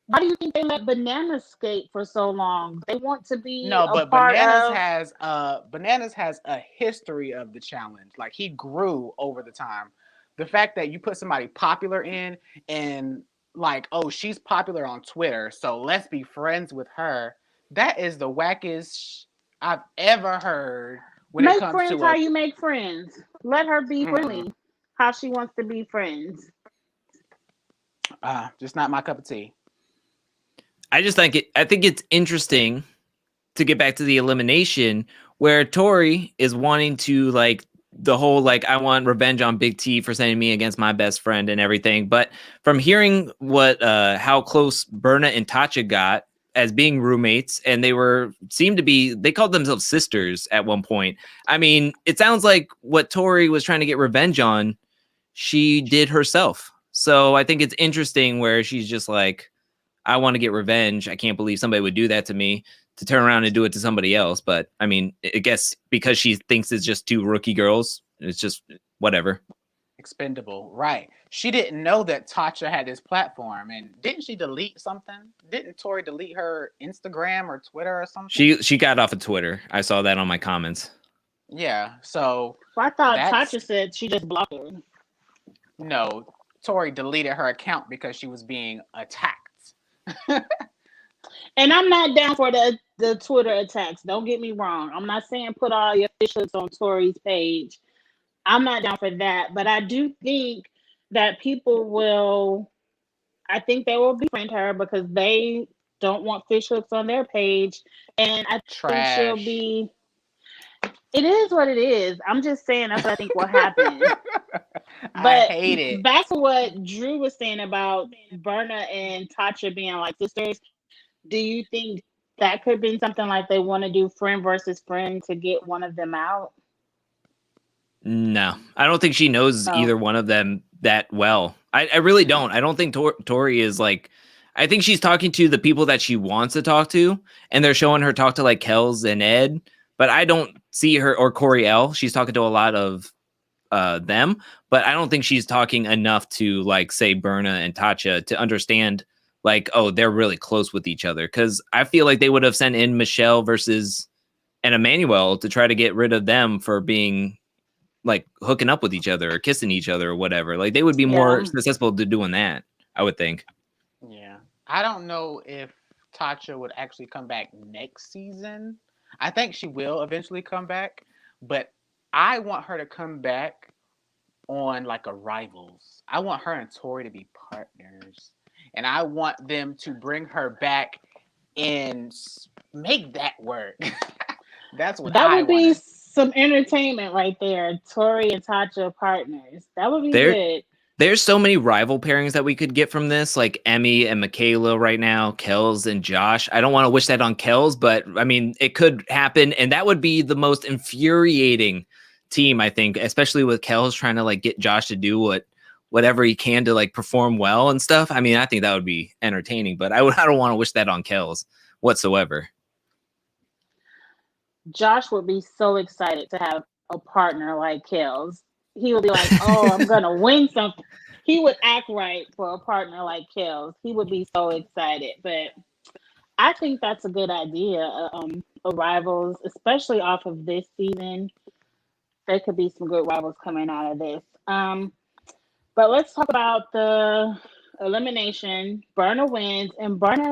Why do you think they let Bananas skate for so long? They want to be Bananas has a history of the challenge. Like he grew over the time. The fact that you put somebody popular in and like, oh, she's popular on Twitter, so let's be friends with her. That is the wackest I've ever heard when it comes friends to how you make friends. Let her be friendly how she wants to be friends. Just not my cup of tea. I think it's interesting to get back to the elimination where Tori is wanting to like the whole like I want revenge on Big T for sending me against my best friend and everything. But from hearing what how close Berna and Tatcha got as being roommates, and they called themselves sisters at one point. I mean, it sounds like what Tori was trying to get revenge on, she did herself. So I think it's interesting where she's just like, I want to get revenge. I can't believe somebody would do that to me, to turn around and do it to somebody else. But I mean, I guess because she thinks it's just two rookie girls, it's just whatever. Expendable, right? She didn't know that Tatcha had this platform, and didn't she delete something? Didn't Tori delete her Instagram or Twitter or something? She got off of Twitter. I saw that on my comments. Yeah, so Well, I thought Tatcha said she just blocked her. No, Tori deleted her account because she was being attacked. And I'm not down for the Twitter attacks. Don't get me wrong. I'm not saying put all your fish hooks on Tori's page. I'm not down for that. But I do think that people will, I think they will befriend her because they don't want fish hooks on their page. And I think she'll be, it is what it is. I'm just saying that's what I think will happen. I hate it. Back to what Drew was saying about Berna and Tatcha being like sisters. Do you think that could be something like they want to do friend versus friend to get one of them out? No, I don't think she knows either one of them that well. I really don't. I don't think Tori is like, I think she's talking to the people that she wants to talk to, and they're showing her talk to like Kels and Ed, but I don't see her, or Corey L. She's talking to a lot of them, but I don't think she's talking enough to like say Berna and Tatcha to understand like, oh, they're really close with each other. Because I feel like they would have sent in Michelle and Emmanuel to try to get rid of them for being like hooking up with each other or kissing each other or whatever. Like they would be more successful to doing that, I would think. Yeah, I don't know if Tatcha would actually come back next season. I think she will eventually come back, but I want her to come back on like a Rivals. I want her and Tori to be partners, and I want them to bring her back and make that work. That's what that would be some entertainment right there. Tori and Tatcha partners. That would be good. There's so many rival pairings that we could get from this, like Emmy and Michaela right now, Kels and Josh. I don't want to wish that on Kels, but I mean, it could happen. And that would be the most infuriating team, I think, especially with Kels trying to like get Josh to do whatever he can to like perform well and stuff. I mean, I think that would be entertaining, but I don't want to wish that on Kels whatsoever. Josh would be so excited to have a partner like Kels. He would be like, oh, I'm going to win something. He would act right for a partner like Kels. He would be so excited. But I think that's a good idea. Rivals, especially off of this season. There could be some good rivals coming out of this. But let's talk about the elimination. Berna wins. And Berna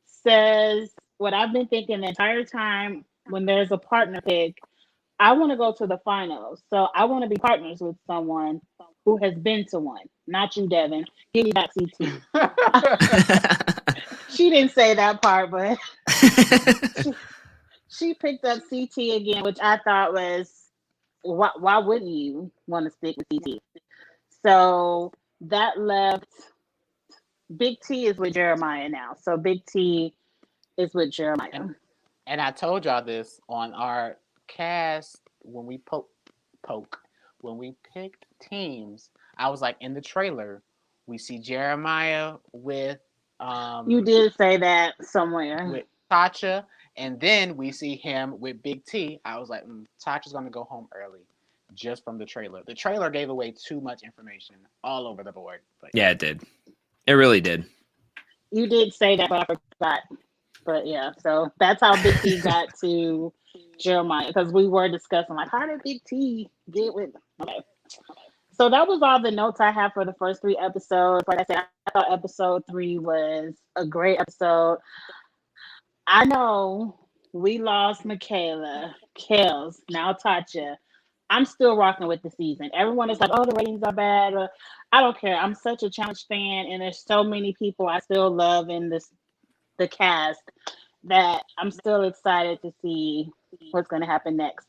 says what I've been thinking the entire time when there's a partner pick. I want to go to the finals. So I want to be partners with someone who has been to one. Not you, Devin. Give me back CT. She didn't say that part, but she picked up CT again, which I thought was, why wouldn't you want to stick with CT? So that left, Big T is with Jeremiah now. So Big T is with Jeremiah. And I told y'all this on our cast when we when we picked teams. I was like, in the trailer we see Jeremiah with you did say that somewhere with Tatcha, and then we see him with Big T. I was like, Tatcha's gonna go home early just from the trailer. The trailer gave away too much information all over the board. But yeah, it did. It really did. You did say that, but I forgot. But yeah, so that's how Big T got to Jeremiah, because we were discussing like, how did Big T get with? Okay, so that was all the notes I have for the first 3 episodes. Like I said, I thought episode 3 was a great episode. I know we lost Michaela, Kels, now Tatcha. I'm still rocking with the season. Everyone is like, oh, the ratings are bad. I don't care. I'm such a challenge fan, and there's so many people I still love in the cast that I'm still excited to see what's going to happen next.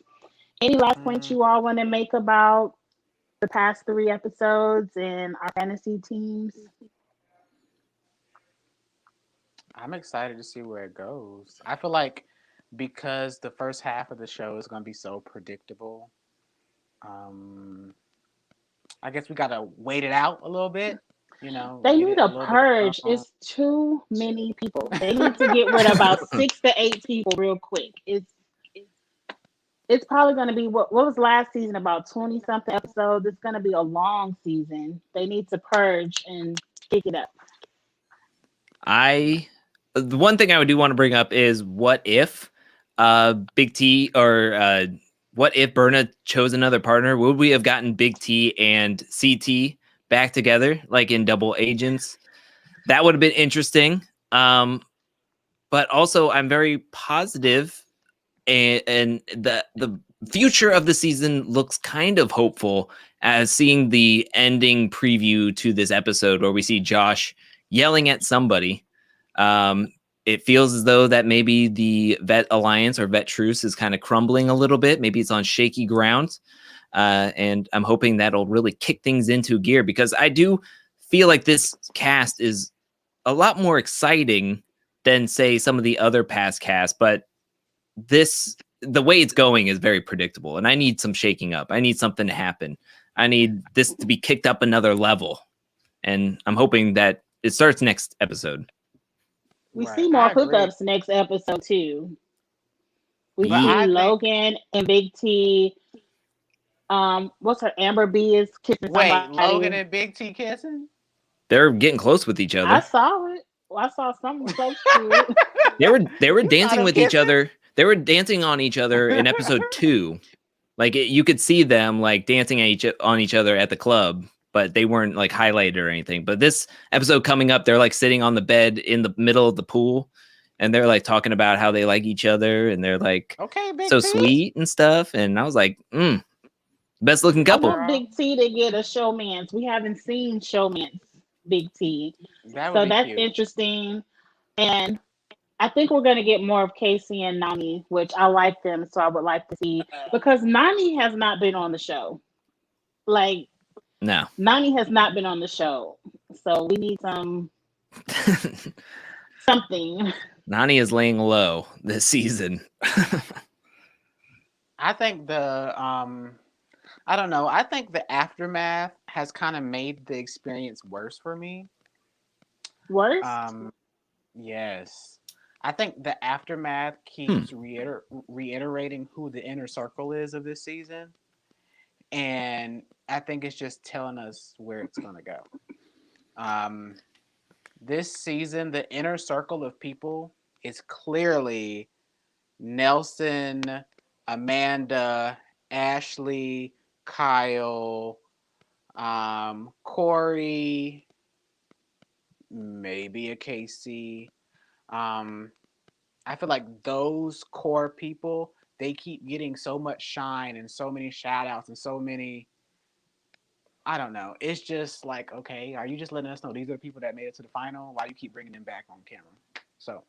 Any last points you all want to make about the past 3 episodes and our fantasy teams? I'm excited to see where it goes. I feel like because the first half of the show is going to be so predictable, I guess we got to wait it out a little bit. You know, They get need it a a little bit purge. strong. It's too many people. They need to get rid of about 6 to 8 people real quick. It's probably going to be what was last season, about 20 something episodes. It's going to be a long season. They need to purge and kick it up. The one thing I do want to bring up is what if Big T or what if Berna chose another partner? Would we have gotten Big T and CT back together like in Double Agents? That would have been interesting. But also I'm very positive, and the future of the season looks kind of hopeful, as seeing the ending preview to this episode where we see Josh yelling at somebody. It feels as though that maybe the Vet Alliance or Vet Truce is kind of crumbling a little bit. Maybe it's on shaky ground. And I'm hoping that'll really kick things into gear, because I do feel like this cast is a lot more exciting than, say, some of the other past casts. But the way it's going is very predictable, and I need some shaking up. I need something to happen. I need this to be kicked up another level. And I'm hoping that it starts next episode. We Right, see more I agree. hookups next episode too. We But see I think- Logan and Big T. What's her Amber B is kissing Wait, somebody. Logan and Big T kissing? They're getting close with each I other. saw it. Well, I saw something close to it. They were You dancing saw with them each other. They were dancing on each other in episode 2. Like you could see them like dancing on each other at the club, but they weren't like highlighted or anything. But this episode coming up, they're like sitting on the bed in the middle of the pool, and they're like talking about how they like each other, and they're like Okay, Big so T. sweet and stuff. And I was like, best looking I couple. want Big T to get a showmance. We haven't seen showmance Big T. That would So be that's cute. interesting. And I think we're going to get more of Casey and Nani, which I like them. So I would like to see, because Nani has not been on the show. Like, No. Nani has not been on the show. So we need something. Nani is laying low this season. I think I don't know. I think the aftermath has kind of made the experience worse for me. Worse? Yes. I think the aftermath keeps reiterating who the inner circle is of this season. And I think it's just telling us where it's going to go. This season, the inner circle of people is clearly Nelson, Amanda, Ashley, Kyle, Corey, maybe a Casey. I feel like those core people, they keep getting so much shine and so many shout outs and so many, I don't know. It's just like, okay, are you just letting us know these are the people that made it to the final? Why do you keep bringing them back on camera? So,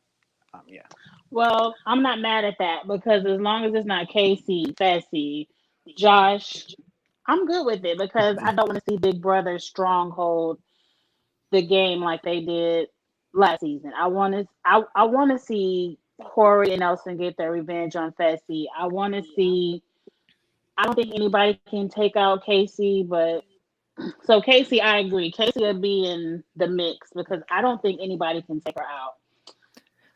yeah. Well, I'm not mad at that, because as long as it's not Casey, Fessy, Josh, I'm good with it, because I don't want to see Big Brother stronghold the game like they did last season. I want to see Corey and Nelson get their revenge on Fessy. I want to see. I don't think anybody can take out Casey, but so Casey, I agree. Casey would be in the mix, because I don't think anybody can take her out.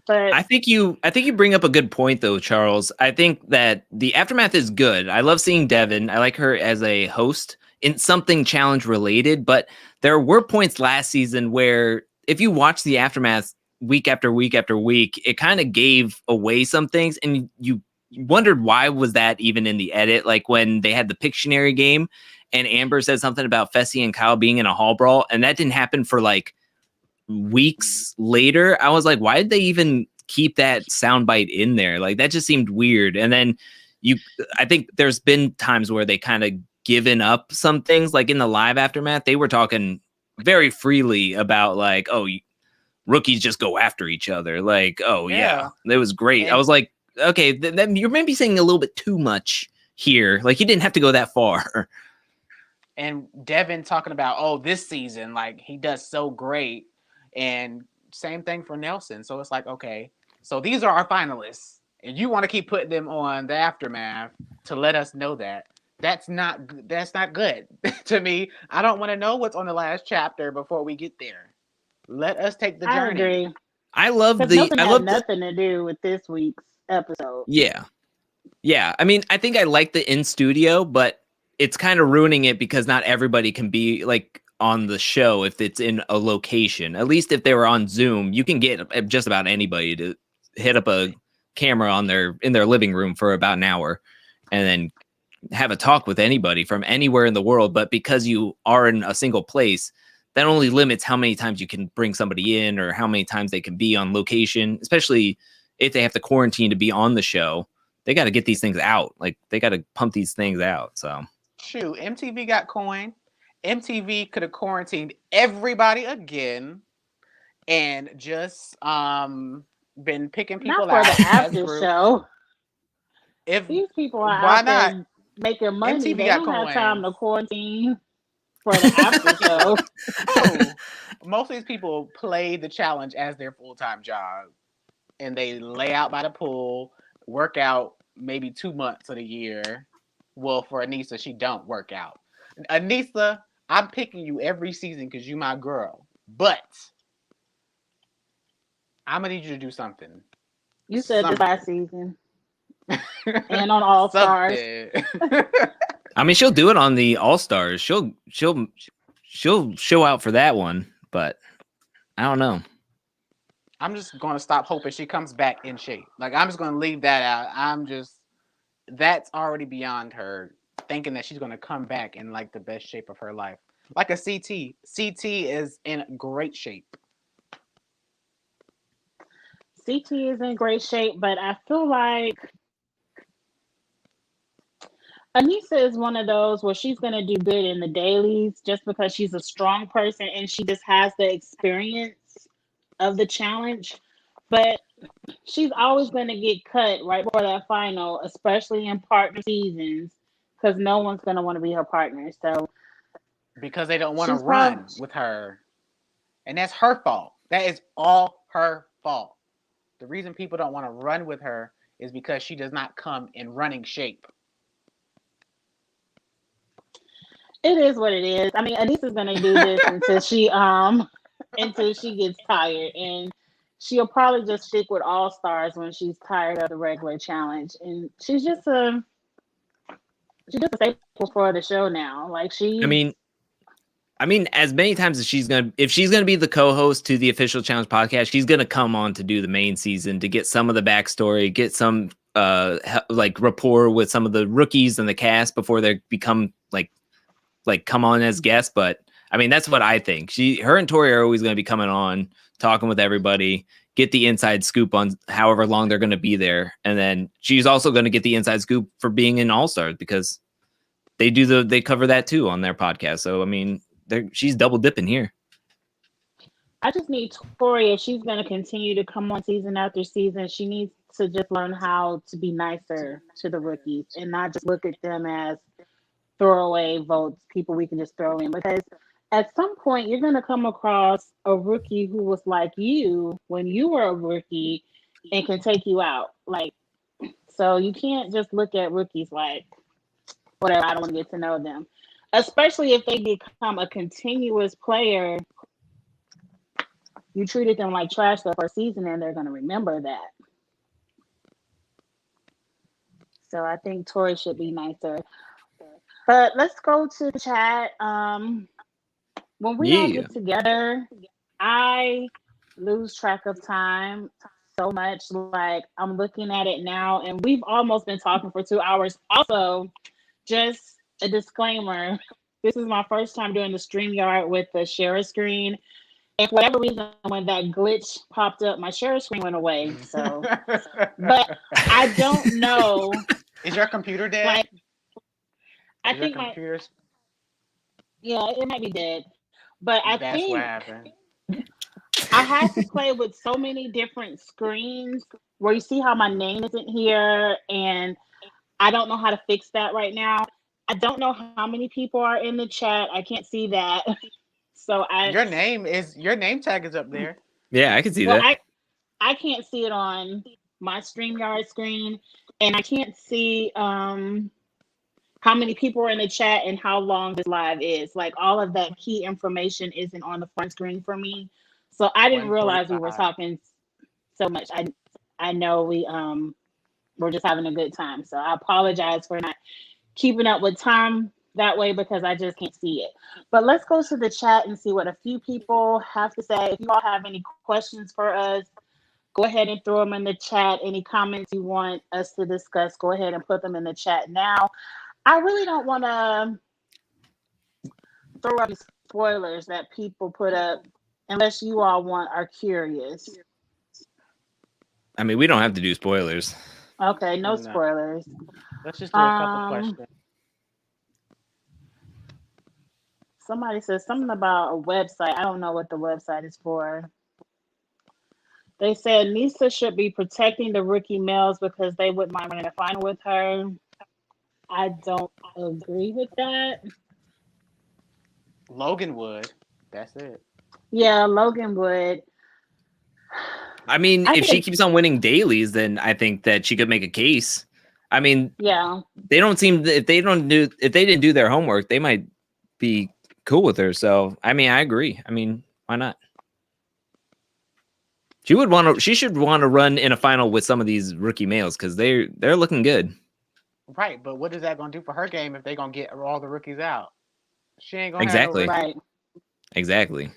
But I think you bring up a good point though, Charles. I think that the aftermath is good. I love seeing Devin. I like her as a host in something challenge related, but there were points last season where if you watch the aftermath week after week after week, it kind of gave away some things, and you wondered why was that even in the edit. Like when they had the Pictionary game and Amber said something about Fessy and Kyle being in a hall brawl, and that didn't happen for like weeks later. I was like, why did they even keep that soundbite in there? Like that just seemed weird. And then I think there's been times where they kind of given up some things, like in the live aftermath, they were talking very freely about like, oh, rookies just go after each other. Like, oh yeah, it was great. And I was like, okay, then you're maybe saying a little bit too much here. Like, he didn't have to go that far. And Devin talking about, oh, this season, like, he does so great. And same thing for Nelson. So it's like, okay, so these are our finalists. And you want to keep putting them on the Aftermath to let us know that. That's not good to me. I don't want to know what's on the last chapter before we get there. Let us take the journey. I agree. I love Because Nelson had nothing to do with this week's episode. Yeah. I mean, I think I like the in studio, but it's kind of ruining it because not everybody can be like on the show if it's in a location. At least if they were on Zoom, you can get just about anybody to hit up a camera in their living room for about an hour and then have a talk with anybody from anywhere in the world. But because you are in a single place, that only limits how many times you can bring somebody in or how many times they can be on location, especially if they have to quarantine to be on the show. They got to get these things out. Like, they got to pump these things out. So, shoot, MTV got coin. MTV could have quarantined everybody again and just been picking people not for out the after show. If these people are why out not there making money, MTV they got don't have time coins. to quarantine for the after show. Oh, most of these people play the challenge as their full-time job, and they lay out by the pool, work out maybe 2 months of the year. Well, for Anissa, she don't work out. Anissa, I'm picking you every season because you my girl, but I'm gonna need you to do something. You said this last season, and on All Stars. I mean, she'll do it on the All Stars. She'll show out for that one, but I don't know. I'm just gonna stop hoping she comes back in shape. Like, I'm just gonna leave that out. That's already beyond her thinking that she's gonna come back in like the best shape of her life. Like a CT. CT is in great shape. CT is in great shape, but I feel like Anissa is one of those where she's going to do good in the dailies just because she's a strong person and she just has the experience of the challenge. But she's always going to get cut right before that final, especially in partner seasons, because no one's going to want to be her partner. So because they don't want to run with her. And that's her fault. That is all her fault. The reason people don't want to run with her is because she does not come in running shape. It is what it is. I mean, Anissa's gonna do this until she gets tired, and she'll probably just stick with All Stars when she's tired of the regular challenge. And she's just a staple for the show now. Like, I mean, as many times as if she's gonna be the co-host to the official challenge podcast, she's gonna come on to do the main season to get some of the backstory, get some like rapport with some of the rookies and the cast before they become like come on as guests. But I mean, that's what I think. Her and Tori are always going to be coming on, talking with everybody, get the inside scoop on however long they're going to be there. And then she's also going to get the inside scoop for being in All Stars because they cover that too on their podcast. So, I mean, she's double dipping here. I just need Tori, if she's going to continue to come on season after season, she needs to just learn how to be nicer to the rookies and not just look at them as throwaway votes, people we can just throw in. Because at some point, you're going to come across a rookie who was like you when you were a rookie and can take you out. Like, so you can't just look at rookies like, whatever, I don't want to get to know them. Especially if they become a continuous player. You treated them like trash the first season, and they're going to remember that. So I think Tori should be nicer. But let's go to the chat. When we all get together, I lose track of time so much. Like, I'm looking at it now, and we've almost been talking for 2 hours. Also, just a disclaimer, this is my first time doing the StreamYard with the share screen. And for whatever reason, when that glitch popped up, my share screen went away. So, but I don't know. Is your computer dead? Like, I think yeah, it might be dead. But That's what happened. I had to play with so many different screens where you see how my name isn't here, and I don't know how to fix that right now. I don't know how many people are in the chat. I can't see that. So Your name tag is up there. Yeah, I can see well, that. I can't see it on my StreamYard screen, and I can't see how many people are in the chat and how long this live is. Like all of that key information isn't on the front screen for me. So I didn't realize we were 1:45. talking so much. I know we're just having a good time. So I apologize for not keeping up with time that way because I just can't see it. But let's go to the chat and see what a few people have to say. If you all have any questions for us, go ahead and throw them in the chat. Any comments you want us to discuss, go ahead and put them in the chat now. I really don't want to throw up spoilers that people put up unless you all are curious. I mean, we don't have to do spoilers. Okay, no No. spoilers. Let's just do a couple questions. Somebody says something about a website. I don't know what the website is for. They said Nisa should be protecting the rookie males because they wouldn't mind running a final with her. I don't agree with that. Logan would. That's it. Yeah, Logan would. I mean, I if she think, keeps on winning dailies, then I think that she could make a case. I mean, yeah. they don't seem if they didn't do their homework, they might be cool with her. So I mean, I agree. I mean, why not? She should want to run in a final with some of these rookie males because they're looking good. Right, but what is that gonna do for her game if they gonna get all the rookies out? She ain't gonna Exactly. have no Right. Exactly.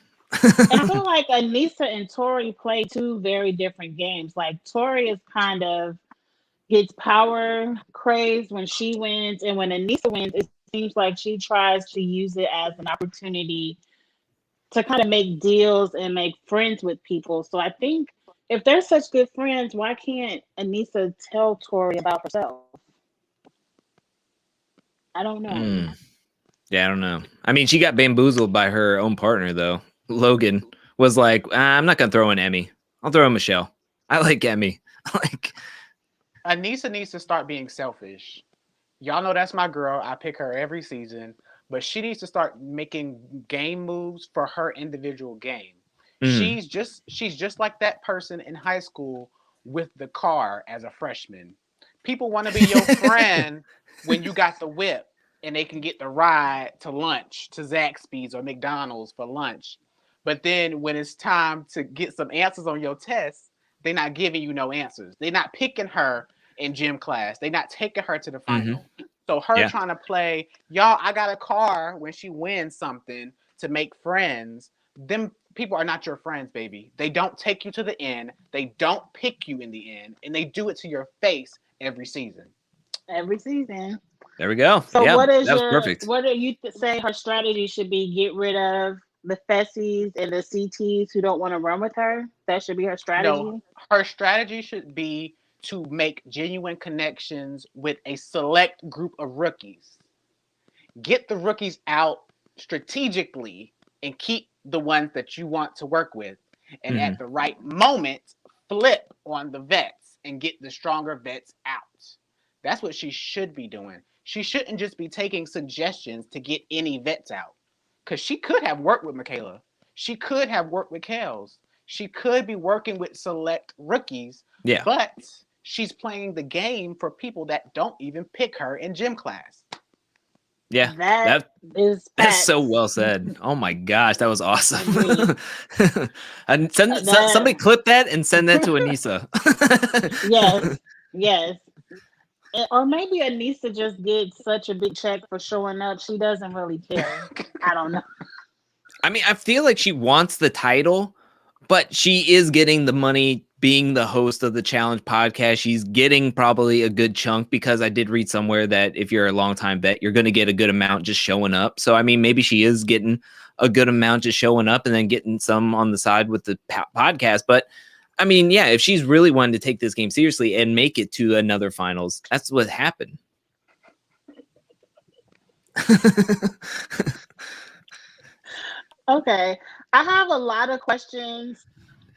And I feel like Anissa and Tori play two very different games. Like Tori is kind of gets power crazed when she wins, and when Anissa wins, it seems like she tries to use it as an opportunity to kind of make deals and make friends with people. So I think if they're such good friends, why can't Anissa tell Tori about herself? I don't know. Yeah, I don't know. I mean, she got bamboozled by her own partner, though. Logan was like, I'm not gonna throw in Emmy. I'll throw in Michelle. I like Emmy. Like, Anissa needs to start being selfish. Y'all know that's my girl. I pick her every season, but she needs to start making game moves for her individual game. mm, She's just like that person in high school with the car as a freshman. People want to be your friend when you got the whip and they can get the ride to lunch to Zaxby's or McDonald's for lunch. But then when it's time to get some answers on your test, they're not giving you no answers. They're not picking her in gym class. They're not taking her to the final. So her Yeah. trying to play, y'all, I got a car when she wins something to make friends. Them people are not your friends, baby. They don't take you to the end. They don't pick you in the end, and they do it to your face every season. Every season. There we go. So Yeah, what is that was perfect. what do you say her strategy should be? Get rid of the Fessies and the CTs who don't want to run with her? That should be her strategy? No, her strategy should be to make genuine connections with a select group of rookies. Get the rookies out strategically and keep the ones that you want to work with. And at the right moment, flip on the vets and get the stronger vets out. That's what she should be doing. She shouldn't just be taking suggestions to get any vets out. Because she could have worked with Michaela. She could have worked with Kels. She could be working with select rookies. Yeah. But she's playing the game for people that don't even pick her in gym class. Yeah, that's so well said. Oh my gosh, that was awesome. And somebody clip that and send that to Anissa. Yes. Or maybe Anissa just gets such a big check for showing up. She doesn't really care. I don't know. I mean, I feel like she wants the title, but she is getting the money being the host of the Challenge podcast. She's getting probably a good chunk because I did read somewhere that if you're a longtime vet, you're going to get a good amount just showing up. So, I mean, maybe she is getting a good amount just showing up and then getting some on the side with the podcast. But I mean, yeah, if she's really wanting to take this game seriously and make it to another finals, that's what happened. Okay. I have a lot of questions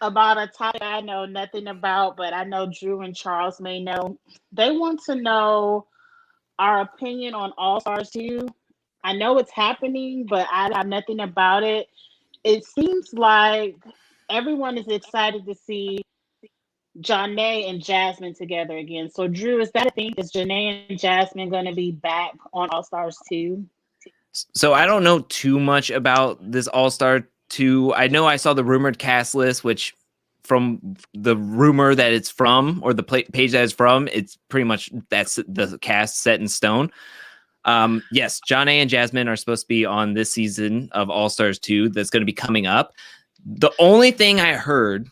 about a topic I know nothing about, but I know Drew and Charles may know. They want to know our opinion on All Stars 2. I know it's happening, but I have nothing about it. It seems like everyone is excited to see Janae and Jasmine together again. So, Drew, is that a thing? Is Janae and Jasmine going to be back on All Stars 2? So I don't know too much about this All-Star 2. I know I saw the rumored cast list, which from the rumor that it's from, or the page that it's from, it's pretty much that's the cast set in stone. Yes, Janae and Jasmine are supposed to be on this season of All-Stars 2 that's going to be coming up. The only thing I heard,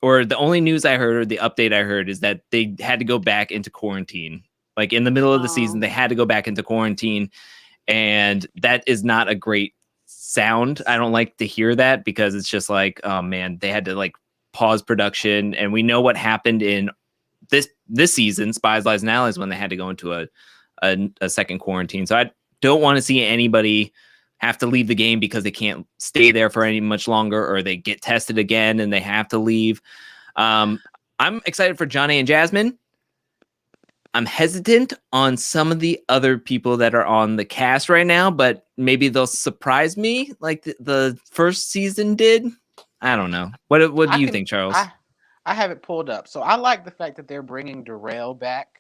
or the only news I heard, or the update I heard, is that they had to go back into quarantine. Like in the middle of the season, they had to go back into quarantine. And that is not a great sound. I don't like to hear that because it's just like, oh man, they had to like pause production. And we know what happened in this season, Spies, Lies, and Allies, when they had to go into a second quarantine. So I don't want to see anybody have to leave the game because they can't stay there for any much longer, or they get tested again and they have to leave. I'm excited for Johnny and Jasmine. I'm hesitant on some of the other people that are on the cast right now, but maybe they'll surprise me like the first season did. I don't know. What do you think, Charles? I have it pulled up. So I like the fact that they're bringing Darrell back.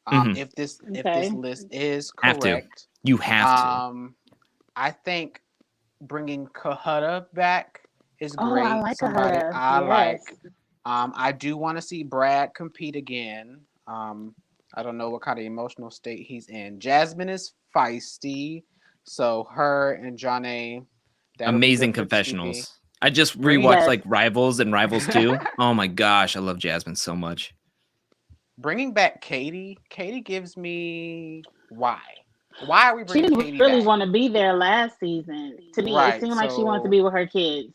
If this list is correct, you have to. I think bringing Kahutta back is great. I like Somebody Kahutta. I Yes. like. I do want to see Brad compete again. I don't know what kind of emotional state he's in. Jasmine is feisty, so her and Janae. Amazing confessionals. I just rewatched like Rivals and Rivals 2. Oh my gosh, I love Jasmine so much. Bringing back Katie. Katie gives me why. Why are we bringing Katie back? She didn't really want to be there last season. To me, it seemed like she wanted to be with her kids.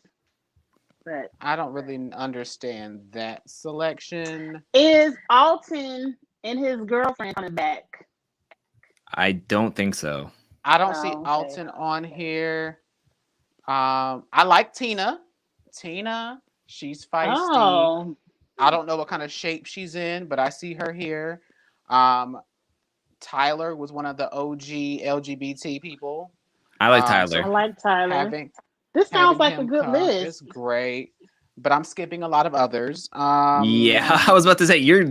But I don't really understand that selection. Is Alton and his girlfriend coming back? I don't think so. I don't see Alton on here. I like Tina. Tina, she's feisty. Oh. I don't know what kind of shape she's in, but I see her here. Tyler was one of the OG LGBT people. I like Tyler. I like Tyler. This sounds like a good list. It's great, but I'm skipping a lot of others. Yeah, I was about to say you're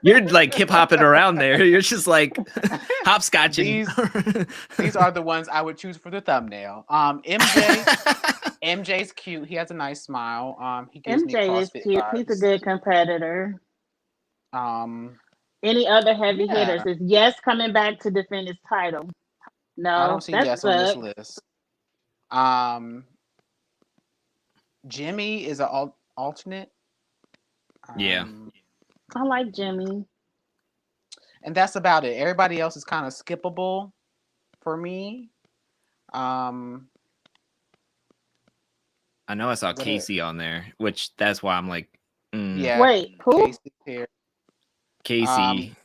like hip hopping around there. You're just like hopscotching. These are the ones I would choose for the thumbnail. MJ's cute. He has a nice smile. He gives me CrossFit is cute. vibes. He's a good competitor. Any other heavy hitters? Is Yes coming back to defend his title? No, I don't see Yes on this list. Jimmy is an alternate. Yeah. I like Jimmy. And that's about it. Everybody else is kind of skippable for me. I know I saw Casey on there, which that's why I'm like, yeah. Wait, who? Casey,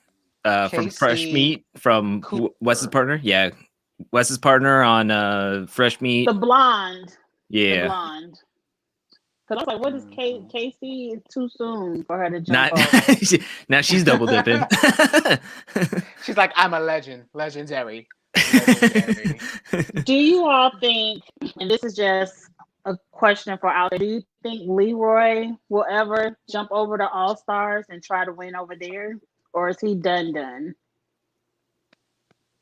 from Fresh Meat, from Wes's partner. Yeah, Wes's partner on Fresh Meat. The blonde. Yeah. The blonde. Because I was like, what is Casey? It's too soon for her to jump over. Now she's double dipping. She's like, I'm a legend. Legendary. Do you all think, and this is just a question for out there, do you think Leroy will ever jump over to All Stars and try to win over there? Or is he done?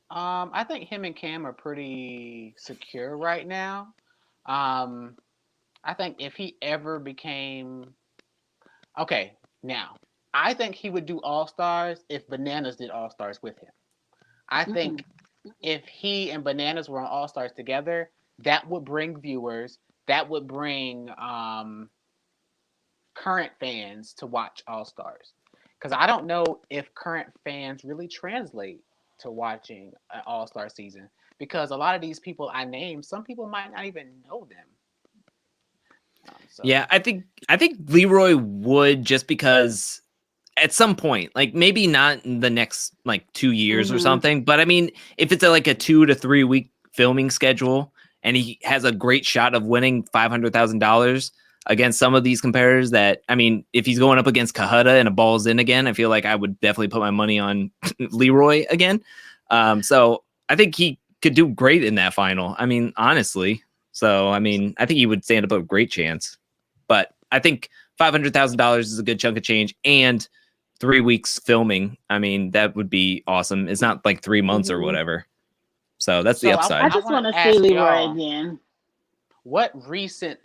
I think him and Cam are pretty secure right now. I think if he ever became... Okay, now, I think he would do All-Stars if Bananas did All-Stars with him. I think if he and Bananas were on All-Stars together, that would bring viewers, that would bring current fans to watch All-Stars. Because I don't know if current fans really translate to watching an All-Star season. Because a lot of these people I named, some people might not even know them. Yeah, I think Leroy would, just because at some point, like maybe not in the next like 2 years or something, but I mean, if it's like a 2 to 3 week filming schedule and he has a great shot of winning $500,000, against some of these competitors that, I mean, if he's going up against Kahutta and a balls in again, I feel like I would definitely put my money on Leroy again. So I think he could do great in that final. I mean, honestly. So, I mean, I think he would stand up a great chance. But I think $500,000 is a good chunk of change, and 3 weeks filming. I mean, that would be awesome. It's not like 3 months or whatever. So that's the upside. I just want to see Leroy again. What recent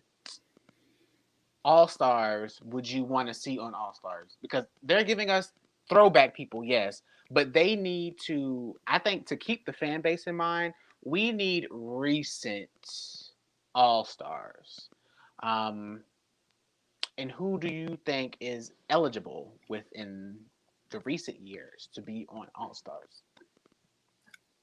All-Stars would you want to see on All-Stars? Because they're giving us throwback people, yes, but they need to, I think, to keep the fan base in mind, we need recent All-Stars. And who do you think is eligible within the recent years to be on All-Stars?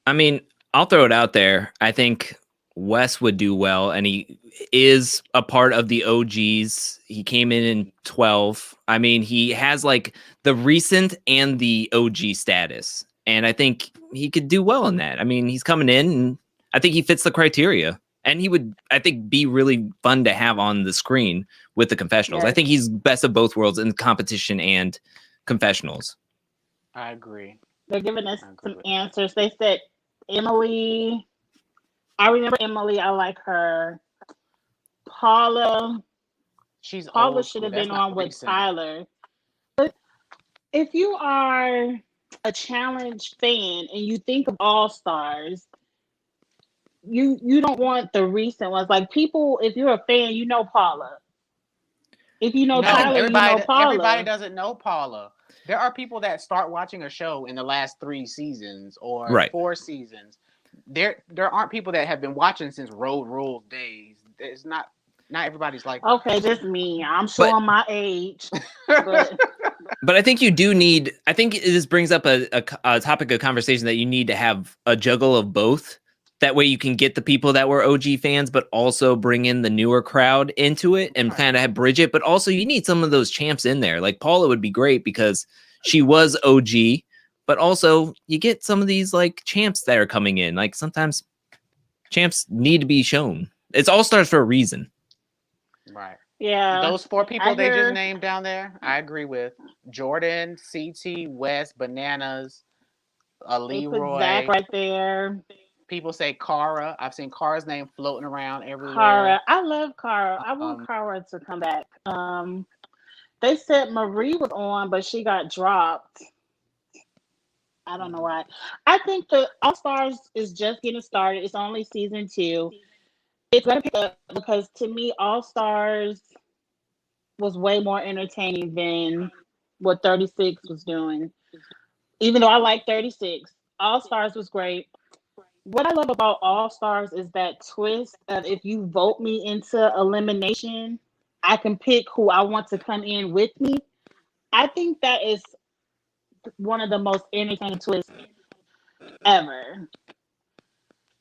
I mean, I'll throw it out there. I think Wes would do well, and he is a part of the OGs. He came in 12. I mean, he has like the recent and the OG status, and I think he could do well in that. I mean, he's coming in, and I think he fits the criteria, and he would, I think, be really fun to have on the screen with the confessionals. Yes. I think he's best of both worlds in competition and confessionals. I agree. They're giving us some answers. They said Emily. I remember Emily. I like her. Paula. Paula should have been on with Tyler. But if you are a challenge fan and you think of All-Stars, you don't want the recent ones. Like people, if you're a fan, you know Paula. If you know Tyler, you know Paula. Everybody doesn't know Paula. There are people that start watching a show in the last 3 seasons or 4 seasons. There aren't people that have been watching since Road Rules days. It's not everybody's like okay, just me. I'm showing my age. But I think you do need. I think this brings up a topic of conversation that you need to have a juggle of both. That way you can get the people that were OG fans, but also bring in the newer crowd into it and kind of bridge it. But also you need some of those champs in there. Like Paula would be great because she was OG, but also you get some of these like champs that are coming in. Like sometimes champs need to be shown. It's All-Stars for a reason. Right. Yeah. Those 4 people they just named down there, I agree with. Jordan, CT, West, Bananas, Leroy. Zach right there. People say Cara. I've seen Cara's name floating around everywhere. Cara. I love Cara. I want Cara to come back. They said Marie was on, but she got dropped. I don't know why. I think the All-Stars is just getting started. It's only season 2. It's going to pick up because to me, All-Stars was way more entertaining than what 36 was doing. Even though I like 36, All-Stars was great. What I love about All-Stars is that twist of if you vote me into elimination, I can pick who I want to come in with me. I think that is one of the most entertaining twists ever.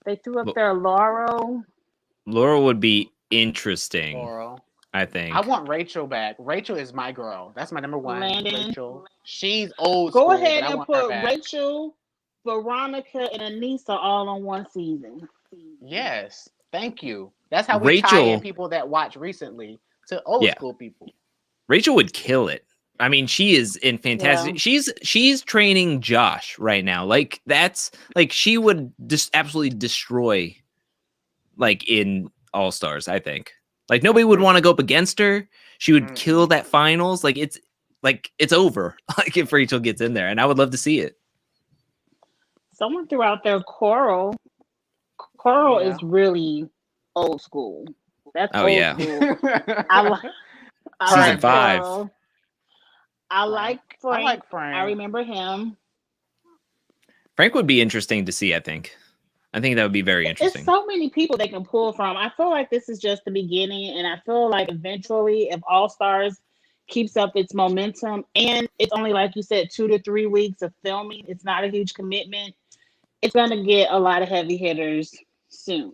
They threw up their Laurel. Laurel would be interesting. Laurel. I think. I want Rachel back. Rachel is my girl. That's my number 1. Landon. Rachel. She's old Go school. ahead and put Rachel, Veronica, and Anissa all on one season. Yes. Thank you. That's how we tie in people that watch recently to old school people. Rachel would kill it. I mean, she is in fantastic. Yeah. She's training Josh right now. Like that's like she would just absolutely destroy like in All-Stars, I think. Like nobody would want to go up against her. She would kill that finals. Like it's over. Like if Rachel gets in there, and I would love to see it. Someone threw out there Coral. Coral is really old school. That's old school. Season 5. Coral. I like Frank. I remember him. Frank would be interesting to see, I think. I think that would be very interesting. There's so many people they can pull from. I feel like this is just the beginning, and I feel like eventually, if All-Stars keeps up its momentum, and it's only, like you said, 2 to 3 weeks of filming, it's not a huge commitment, it's going to get a lot of heavy hitters soon.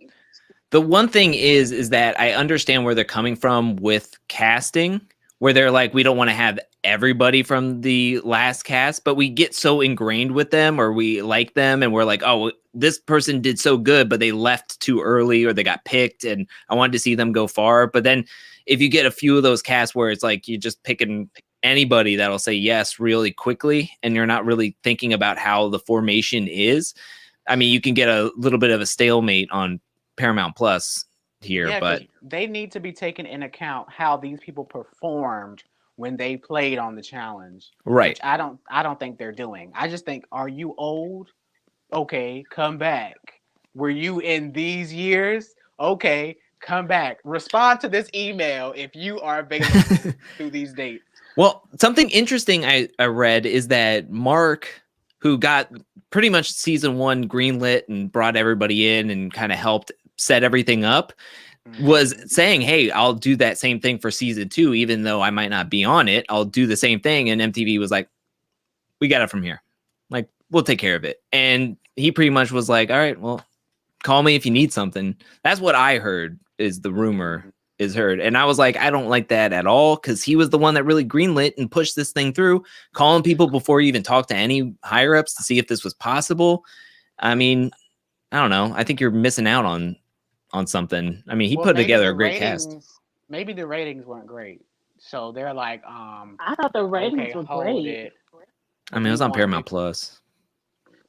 The one thing is that I understand where they're coming from with casting, where they're like, we don't want to have everybody from the last cast, but we get so ingrained with them or we like them and we're like, oh, this person did so good, but they left too early or they got picked and I wanted to see them go far. But then if you get a few of those casts where it's like you're just picking anybody that'll say yes really quickly and you're not really thinking about how the formation is, I mean, you can get a little bit of a stalemate on Paramount Plus here, Yeah, but they need to be taking in account how these people performed when they played on the challenge. right. Which I don't think they're doing. I just think, are you old? Okay, come back. Were you in these years? Okay, come back. Respond to this email if you are available through these dates. Well, something interesting I read is that Mark, who got pretty much season 1 greenlit and brought everybody in and kind of helped set everything up, was saying, hey, I'll do that same thing for season 2, even though I might not be on it. I'll do the same thing. And MTV was like, we got it from here. Like, we'll take care of it. And he pretty much was like, all right, well, call me if you need something. That's what I heard is the rumor is heard. And I was like, I don't like that at all, because he was the one that really greenlit and pushed this thing through, calling people before you even talked to any higher ups to see if this was possible. I mean, I don't know. I think you're missing out on something. I mean, he put together a great cast. Maybe the ratings weren't great. So they're like, I thought the ratings were great. I mean, it was on Paramount Plus.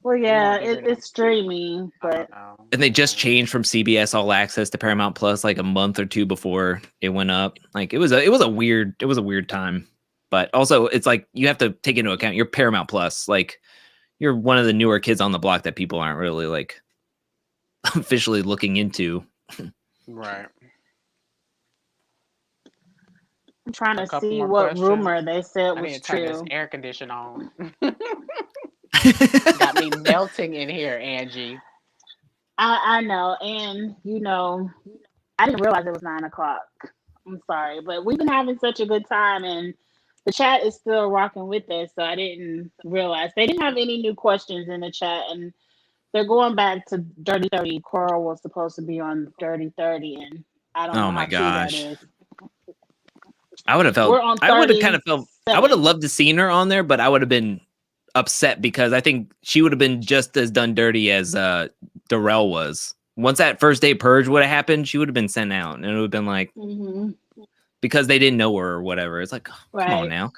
Well, yeah, it's streaming, but and they just changed from CBS All Access to Paramount Plus like a month or two before it went up. Like it was a weird time. But also, it's like you have to take into account your Paramount Plus. Like you're one of the newer kids on the block that people aren't really like officially looking into. Right. I'm trying to see what rumor they said was true. Turn this air conditioner on. Got me melting in here, Angie. I know, and you know, I didn't realize it was 9:00. I'm sorry, but we've been having such a good time, and the chat is still rocking with us. So I didn't realize they didn't have any new questions in the chat, and they're going back to Dirty 30. Coral was supposed to be on Dirty 30, and I don't know how true that is. I would have felt. I would have kind of felt. I would have loved to seen her on there, but I would have been upset because I think she would have been just as done dirty as Darrell was. Once that first day purge would have happened, she would have been sent out, and it would have been like because they didn't know her or whatever. It's like, oh, come on now,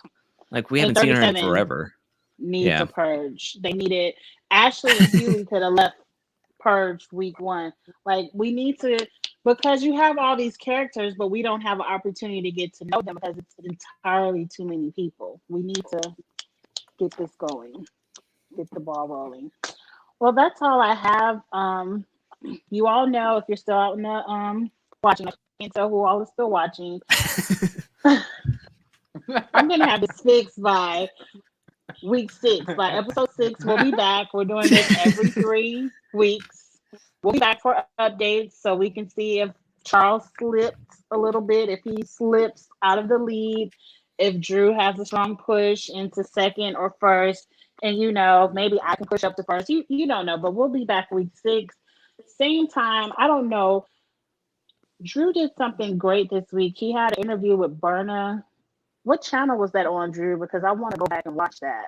like we haven't seen her in forever. Needs a purge. They needed Ashley and Huey could have left purge week 1. Like we need to, because you have all these characters, but we don't have an opportunity to get to know them because it's entirely too many people. We need to get this going, get the ball rolling. Well, that's all I have. You all know if you're still out in the watching, I can't tell who all is still watching. I'm gonna have this fixed by week 6. By episode 6, we'll be back. We're doing this every 3 weeks. We'll be back for updates so we can see if Charles slipped a little bit, if he slips out of the lead, if Drew has a strong push into second or first, and you know, maybe I can push up to first. You don't know, but we'll be back week 6. Same time, I don't know. Drew did something great this week. He had an interview with Berna. What channel was that on, Drew? Because I want to go back and watch that.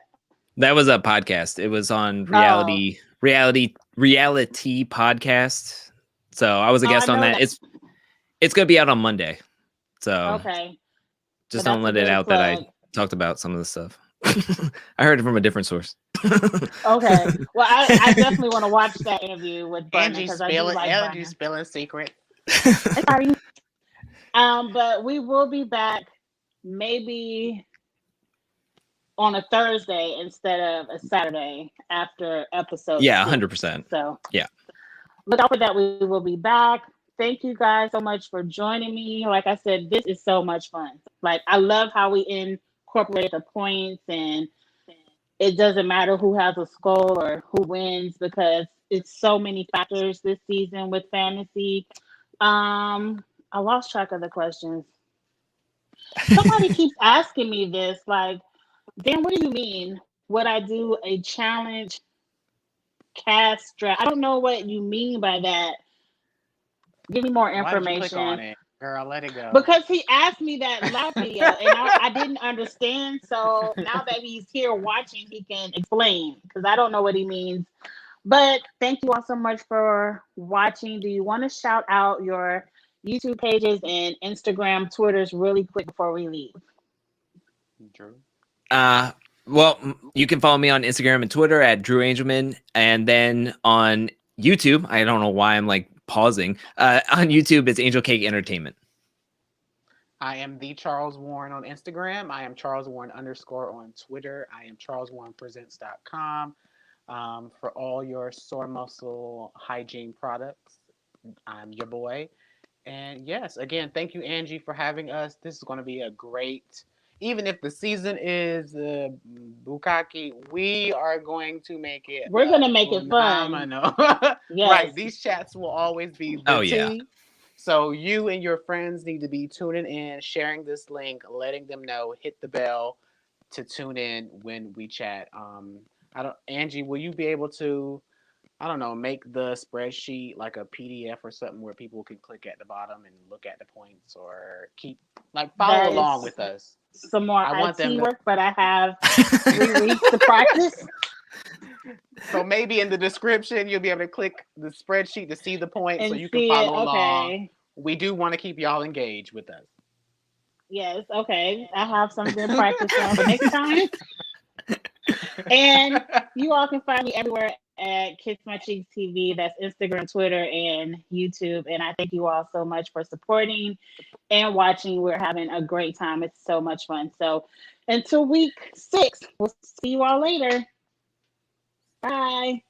That was a podcast. It was on reality podcast. So I was a guest on that. It's gonna be out on Monday. So okay. Just don't let it out that I talked about some of the stuff. I heard it from a different source. Okay. Well, I definitely want to watch that interview with Berna because I do like Berna. Angie spilling secret. Sorry. But we will be back maybe on a Thursday instead of a Saturday after episode. Yeah, 100%. So yeah, look out for that. We will be back. Thank you guys so much for joining me. Like I said, this is so much fun. Like I love how we incorporate the points, and it doesn't matter who has a skull or who wins because it's so many factors this season with fantasy. I lost track of the questions. Somebody keeps asking me this, like, Dan, what do you mean? Would I do a challenge cast draft? I don't know what you mean by that. Give me more information. Girl, let it go. Because he asked me that last video and I didn't understand. So now that he's here watching, he can explain because I don't know what he means. But thank you all so much for watching. Do you want to shout out your YouTube pages and Instagram, Twitters really quick before we leave? Drew. Well, you can follow me on Instagram and Twitter at Drew Angelman, and then on YouTube, I don't know why I'm like pausing. On YouTube, it's Angel Cake Entertainment. I am the Charles Warren on Instagram. I am Charles Warren _ on Twitter. I am CharlesWarrenPresents.com for all your sore muscle hygiene products. I'm your boy. And yes, again, thank you, Angie, for having us. This is going to be a great, even if the season is Bukaki, we are going to make it. We're going to make it fun. Phenomenal. Yes. Right. These chats will always be the Oh, yeah. tea. So you and your friends need to be tuning in, sharing this link, letting them know, hit the bell to tune in when we chat. Angie, will you be able to, I don't know, make the spreadsheet like a PDF or something where people can click at the bottom and look at the points or follow along with us? Some more I want them IT to- work, but I have 3 weeks to practice. So maybe in the description, you'll be able to click the spreadsheet to see the points so And you can see it. follow along. Okay. We do want to keep y'all engaged with us. Yes. Okay. I have something to practice on for next time. And you all can find me everywhere at Kiss My Cheeks TV. That's Instagram, Twitter, and YouTube. And I thank you all so much for supporting and watching. We're having a great time. It's so much fun. So until week 6, we'll see you all later. Bye.